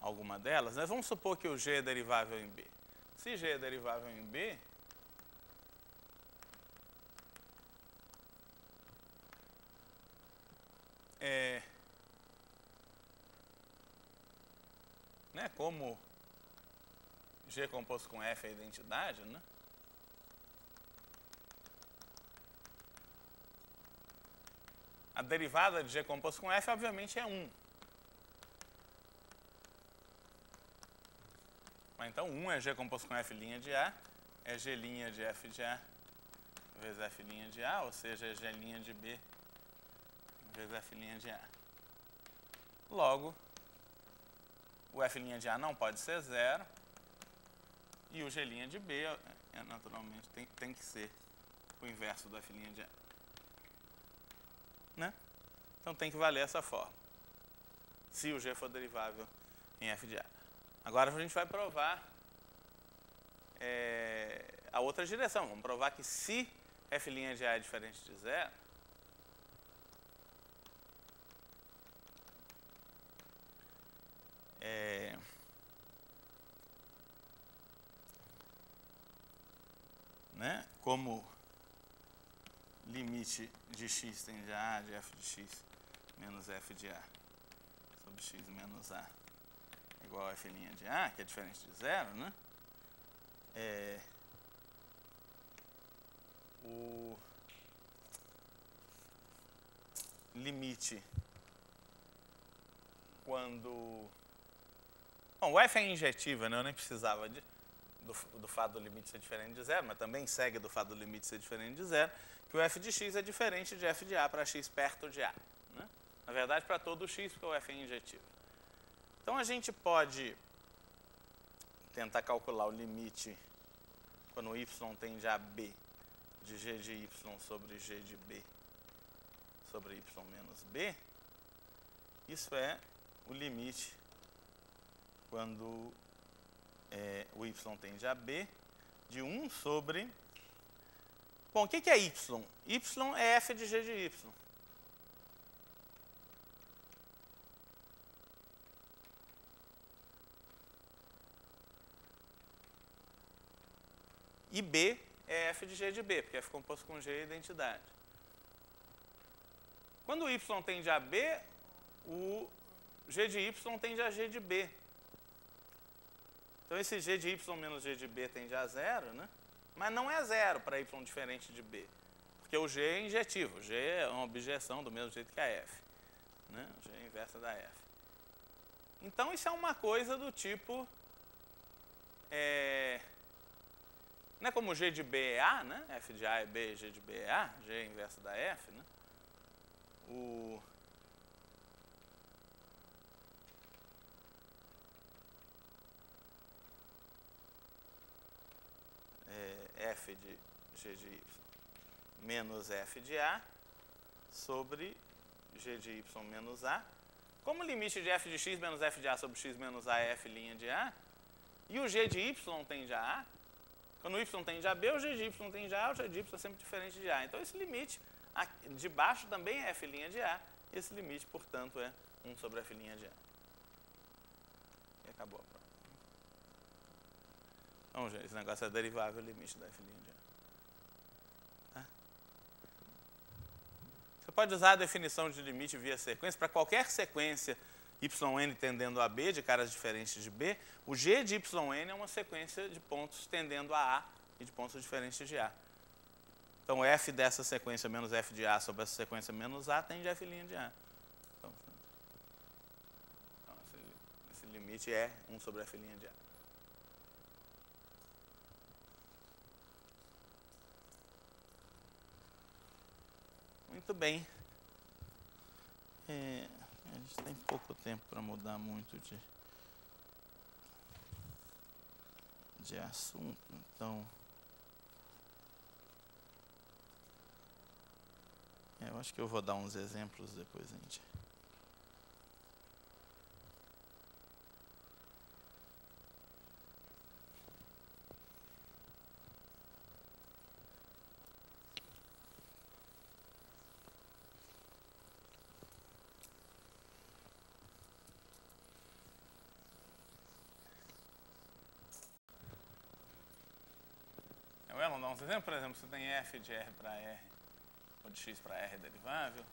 alguma delas. Nós vamos supor que o g é derivável em B. Se g é derivável em B, né, como g composto com f é identidade, né? A derivada de g composto com f, obviamente, é 1. Então, 1 é g composto com f' de A, é g' de f de A vezes f' de A, ou seja, é g' de B vezes f' de A. Logo, o f' de A não pode ser 0 e o g' de B, naturalmente, tem que ser o inverso do f' de A. Né? Então, tem que valer essa forma, se o g for derivável em f de A. Agora, a gente vai provar a outra direção. Vamos provar que se f' de A é diferente de zero, né, como limite de x tende a A de f de x menos f de A sobre x menos A igual a f' de A, que é diferente de zero, né? O limite quando... Bom, o f é injetiva, né? Eu nem precisava do fato do limite ser diferente de zero, mas também segue do fato do limite ser diferente de zero, que o f de x é diferente de f de A para x perto de A. Né? Na verdade, para todo x, porque o f é injetivo. Então, a gente pode tentar calcular o limite quando y tende a B de g de y sobre g de B sobre y menos B. Isso é o limite quando o y tende a B de 1 sobre... Bom, o que é y? Y é f de g de y. E B é f de g de B, porque f composto com g é identidade. Quando o y tende a B, o g de y tende a g de B. Então, esse g de y menos g de B tende a 0, né? Mas não é 0 para y diferente de B, porque o g é injetivo. O g é uma objeção do mesmo jeito que a f. Né? O g é a inversa da f. Então, isso é uma coisa do tipo... Não é como G de B é A, né? F de A é B, G de B é A, G é inverso da F, né? F de G de Y menos F de A sobre G de Y menos A. Como o limite de F de X menos F de A sobre X menos A é F' de A, e o G de Y tende a A, quando o Y tende a B, o G de Y tende a A, o G de Y é sempre diferente de A. Então, esse limite de baixo também é F' de A, e esse limite, portanto, é 1 sobre F' de A. E acabou a prova. Então, gente, esse negócio é derivável, o limite da F' de A. Tá? Você pode usar a definição de limite via sequência para qualquer sequência yn tendendo a B, de caras diferentes de B. O G de yn é uma sequência de pontos tendendo a A e de pontos diferentes de A. Então, F dessa sequência menos F de A sobre essa sequência menos A tende a F' de A. Então esse limite é 1 sobre F' de A. Muito bem. A gente tem pouco tempo para mudar muito de assunto, então eu acho que eu vou dar uns exemplos, depois a gente... Vamos dar uns exemplos. Por exemplo, você tem f de R para R, ou de x para R derivável.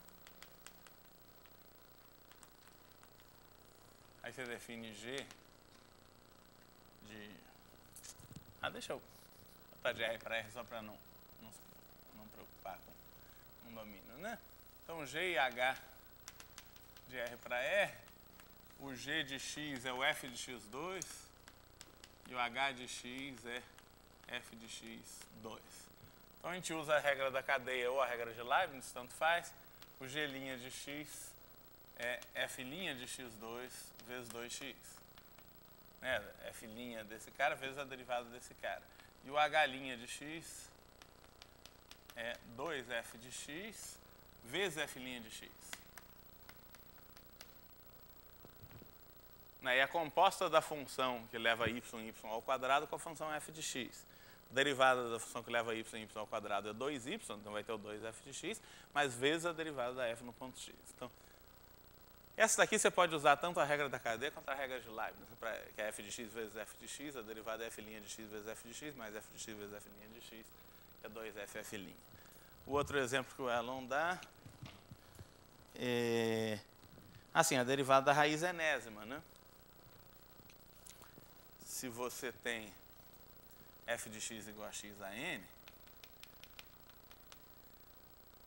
Aí você define G de... deixa eu botar de R para R só para não preocupar com um domínio, né? Então, G e H de R para R, o G de X é o F de X2 e o H de X é F de X2. Então, a gente usa a regra da cadeia ou a regra de Leibniz, tanto faz. O G' de X é F' de X2 vezes 2x. Né? F' desse cara vezes a derivada desse cara. E o H' de X é 2F de X vezes F' de X. E a composta da função que leva y ao quadrado com a função f de x. A derivada da função que leva y ao quadrado é 2y, então vai ter o 2f de x, mas vezes a derivada da f no ponto x. Então, essa daqui você pode usar tanto a regra da cadeia quanto a regra de Leibniz, que é f de x vezes f de x, a derivada é f' de x vezes f de x, mais f de x vezes f' de x, que é 2f f'. O outro exemplo que o Elon dá é... assim, a derivada da raiz enésima, né? Se você tem f de x igual a x a n,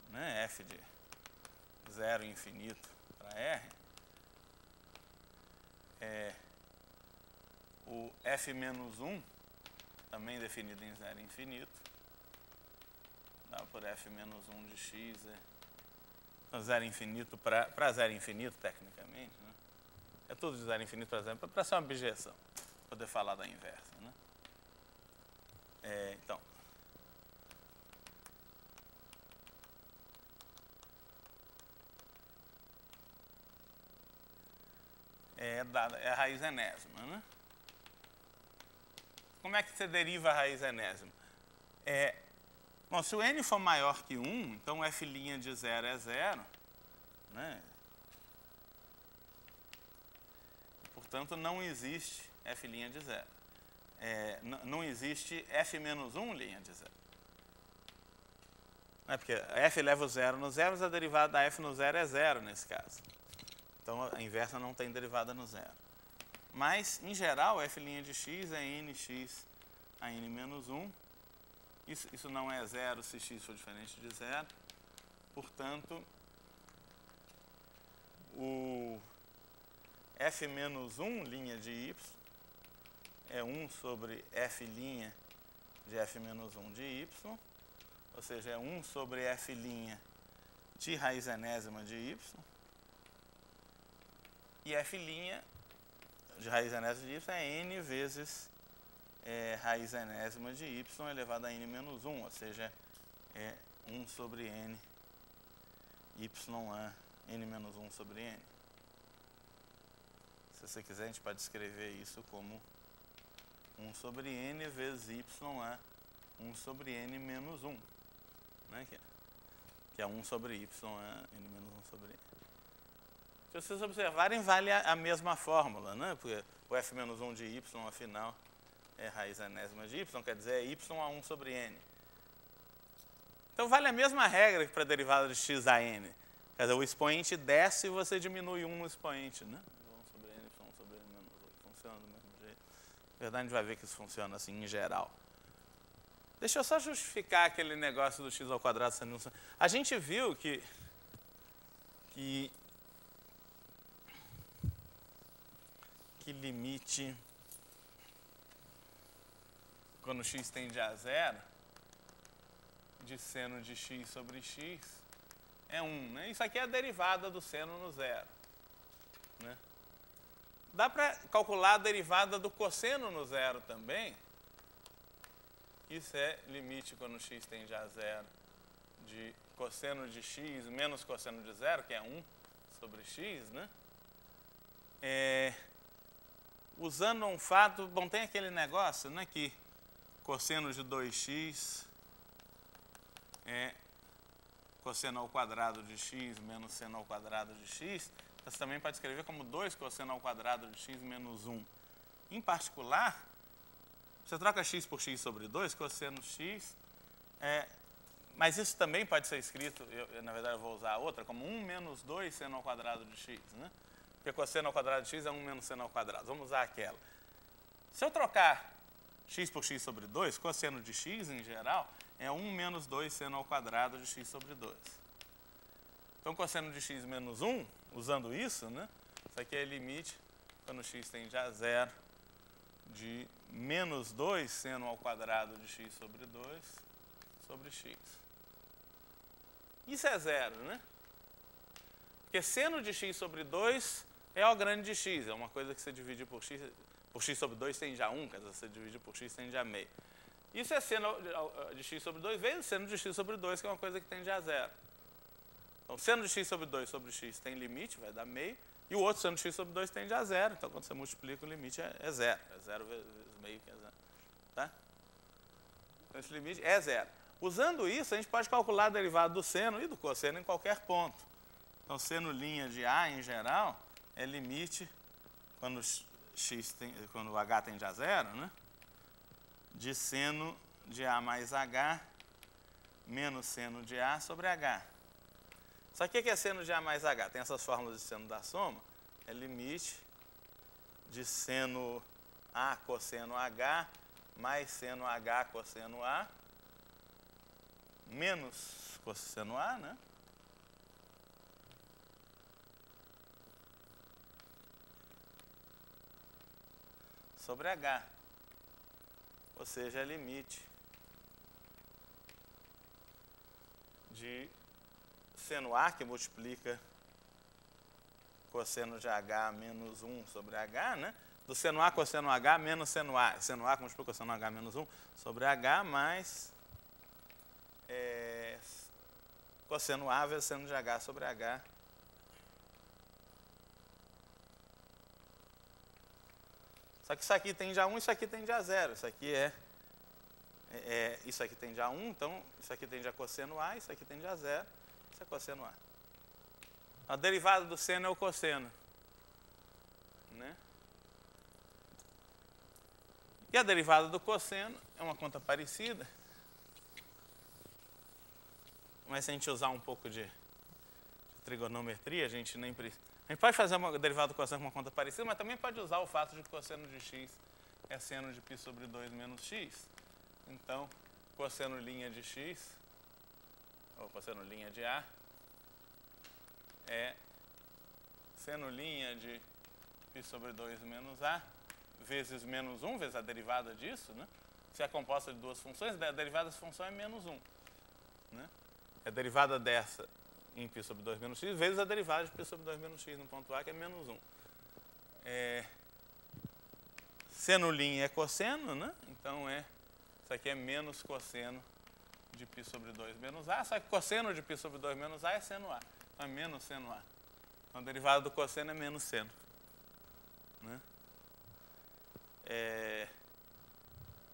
né, f de 0 infinito para r, o f menos 1, também definido em 0 infinito, dá por f menos 1 de x, então 0 infinito para 0 infinito, tecnicamente, né? É tudo de 0 infinito para 0, para ser uma objeção. Poder falar da inversa, né? Então, é a raiz enésima, né? Como é que você deriva a raiz enésima? Bom, se o n for maior que 1, então f' de 0 é 0, né? Portanto, não existe f' de 0. Não existe f menos 1' de 0. Não é porque f leva o 0 no 0, mas a derivada da f no 0 é 0 nesse caso. Então, a inversa não tem derivada no 0. Mas, em geral, f' de x é nx a n menos 1. Isso não é 0 se x for diferente de 0. Portanto, o f menos 1' de y é 1 sobre f' de f menos 1 de y, ou seja, é 1 sobre f' de raiz enésima de y, e f' de raiz enésima de y é n vezes raiz enésima de y elevado a n menos 1, ou seja, é 1 sobre n ya n menos 1 sobre n. Se você quiser, a gente pode escrever isso como 1 sobre n vezes ya 1 sobre n menos 1, né? Que é 1 sobre y n menos 1 sobre n. Se vocês observarem, vale a mesma fórmula, né? Porque o f menos 1 de y, afinal, é raiz enésima de y, quer dizer, é y a 1 sobre n. Então, vale a mesma regra que para a derivada de x a n. Quer dizer, o expoente desce e você diminui 1 no expoente, né? 1 sobre n, y sobre n menos 1. Funciona do mesmo jeito. Na verdade, a gente vai ver que isso funciona assim em geral. Deixa eu só justificar aquele negócio do x ao quadrado sendo um... A gente viu que limite quando x tende a zero de seno de x sobre x é 1, né? Isso aqui é a derivada do seno no zero, né? Dá para calcular a derivada do cosseno no zero também. Isso é limite quando x tende a zero de cosseno de x menos cosseno de zero, que é 1 sobre x, né? Usando um fato, bom, tem aquele negócio, né, que cosseno de 2x é cosseno ao quadrado de x menos seno ao quadrado de x. Você também pode escrever como 2 cosseno ao quadrado de x menos 1. Em particular, você troca x por x sobre 2, cosseno x, mas isso também pode ser escrito, na verdade eu vou usar a outra, como 1 menos 2 seno ao quadrado de x, né? Porque cosseno ao quadrado de x é 1 menos seno ao quadrado. Vamos usar aquela. Se eu trocar x por x sobre 2, cosseno de x, em geral, é 1 menos 2 seno ao quadrado de x sobre 2. Então, cosseno de x menos 1, usando isso, né? Isso aqui é limite quando x tende a zero de menos 2 seno ao quadrado de x sobre 2 sobre x. Isso é zero, né? Porque seno de x sobre 2 é o grande de x, é uma coisa que você divide por x sobre 2 tende a 1, quer dizer, você divide por x tende a meio. Isso é seno de x sobre 2 vezes seno de x sobre 2, que é uma coisa que tende a zero. Então, seno de x sobre x tem limite, vai dar meio, e o outro seno de x sobre 2 tende a zero. Então, quando você multiplica, o limite é zero. É zero vezes meio, que é zero. Tá? Então, esse limite é zero. Usando isso, a gente pode calcular a derivada do seno e do cosseno em qualquer ponto. Então, seno linha de A, em geral, é limite quando quando h tende a zero, né? De seno de A mais h menos seno de A sobre h. Só que o que é seno de A mais h? Tem essas fórmulas de seno da soma. É limite de seno A cosseno h mais seno h cosseno A menos cosseno A, né? Sobre h. Ou seja, é limite de seno A, que multiplica cosseno de h menos 1 sobre h, né? Do seno A cosseno h menos seno A. Seno A que multiplica cosseno h menos 1 sobre h mais cosseno A vezes seno de h sobre h. Só que isso aqui tende a 1, isso aqui tende a 0. Isso aqui isso aqui tende a 1, então isso aqui tende a cosseno A, isso aqui tende a 0, isso é cosseno A. A derivada do seno é o cosseno, né? E a derivada do cosseno é uma conta parecida, mas se a gente usar um pouco de trigonometria, a gente nem precisa. A gente pode fazer uma derivada do cosseno com uma conta parecida, mas também pode usar o fato de que cosseno de x é seno de π sobre 2 menos x. Então, cosseno linha de x, ou cosseno linha de A, é seno linha de π sobre 2 menos A, vezes menos 1, vezes a derivada disso, né? se é composta de duas funções, a derivada dessa função é menos 1. Né? A derivada dessa em π sobre 2 menos x vezes a derivada de π sobre 2 menos x no ponto A, que é menos 1. Seno linha é cosseno, né? Então isso aqui é menos cosseno de π sobre 2 menos A, só que cosseno de π sobre 2 menos A é seno A. Então é menos seno A. Então a derivada do cosseno é menos seno. Né?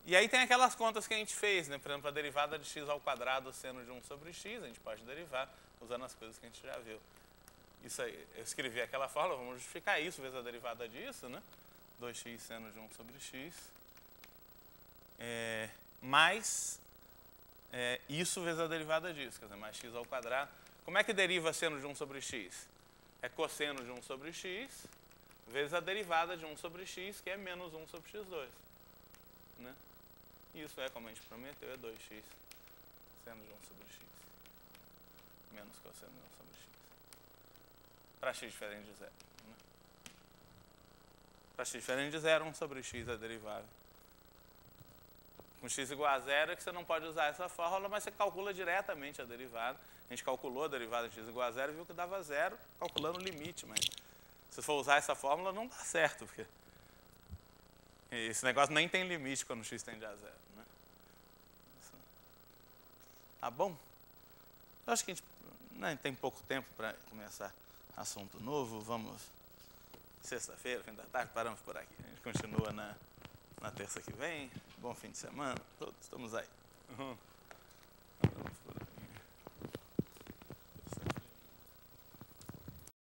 E aí tem aquelas contas que a gente fez, né? Por exemplo, a derivada de x ao quadrado seno de 1 sobre x, a gente pode derivar usando as coisas que a gente já viu. Isso aí, eu escrevi aquela fórmula, vamos justificar isso vezes a derivada disso, né? 2x seno de 1 sobre x, mais isso vezes a derivada disso, quer dizer, mais x ao quadrado. Como é que deriva seno de 1 sobre x? É cosseno de 1 sobre x vezes a derivada de 1 sobre x, que é menos 1 sobre x2. Né? Isso como a gente prometeu, é 2x seno de 1 sobre x menos cosseno de 1 sobre x. Para x diferente de 0. Né? Para x diferente de 0, 1 sobre x é derivável. Com x igual a 0 é que você não pode usar essa fórmula, mas você calcula diretamente a derivada. A gente calculou a derivada de x igual a 0 e viu que dava 0, calculando o limite, mas se for usar essa fórmula não dá certo, porque esse negócio nem tem limite quando x tende a 0. Né? Tá bom? Eu acho que a gente tem pouco tempo para começar assunto novo. Vamos, sexta-feira, fim da tarde, paramos por aqui. A gente continua na terça que vem. Bom fim de semana. Todos estamos aí.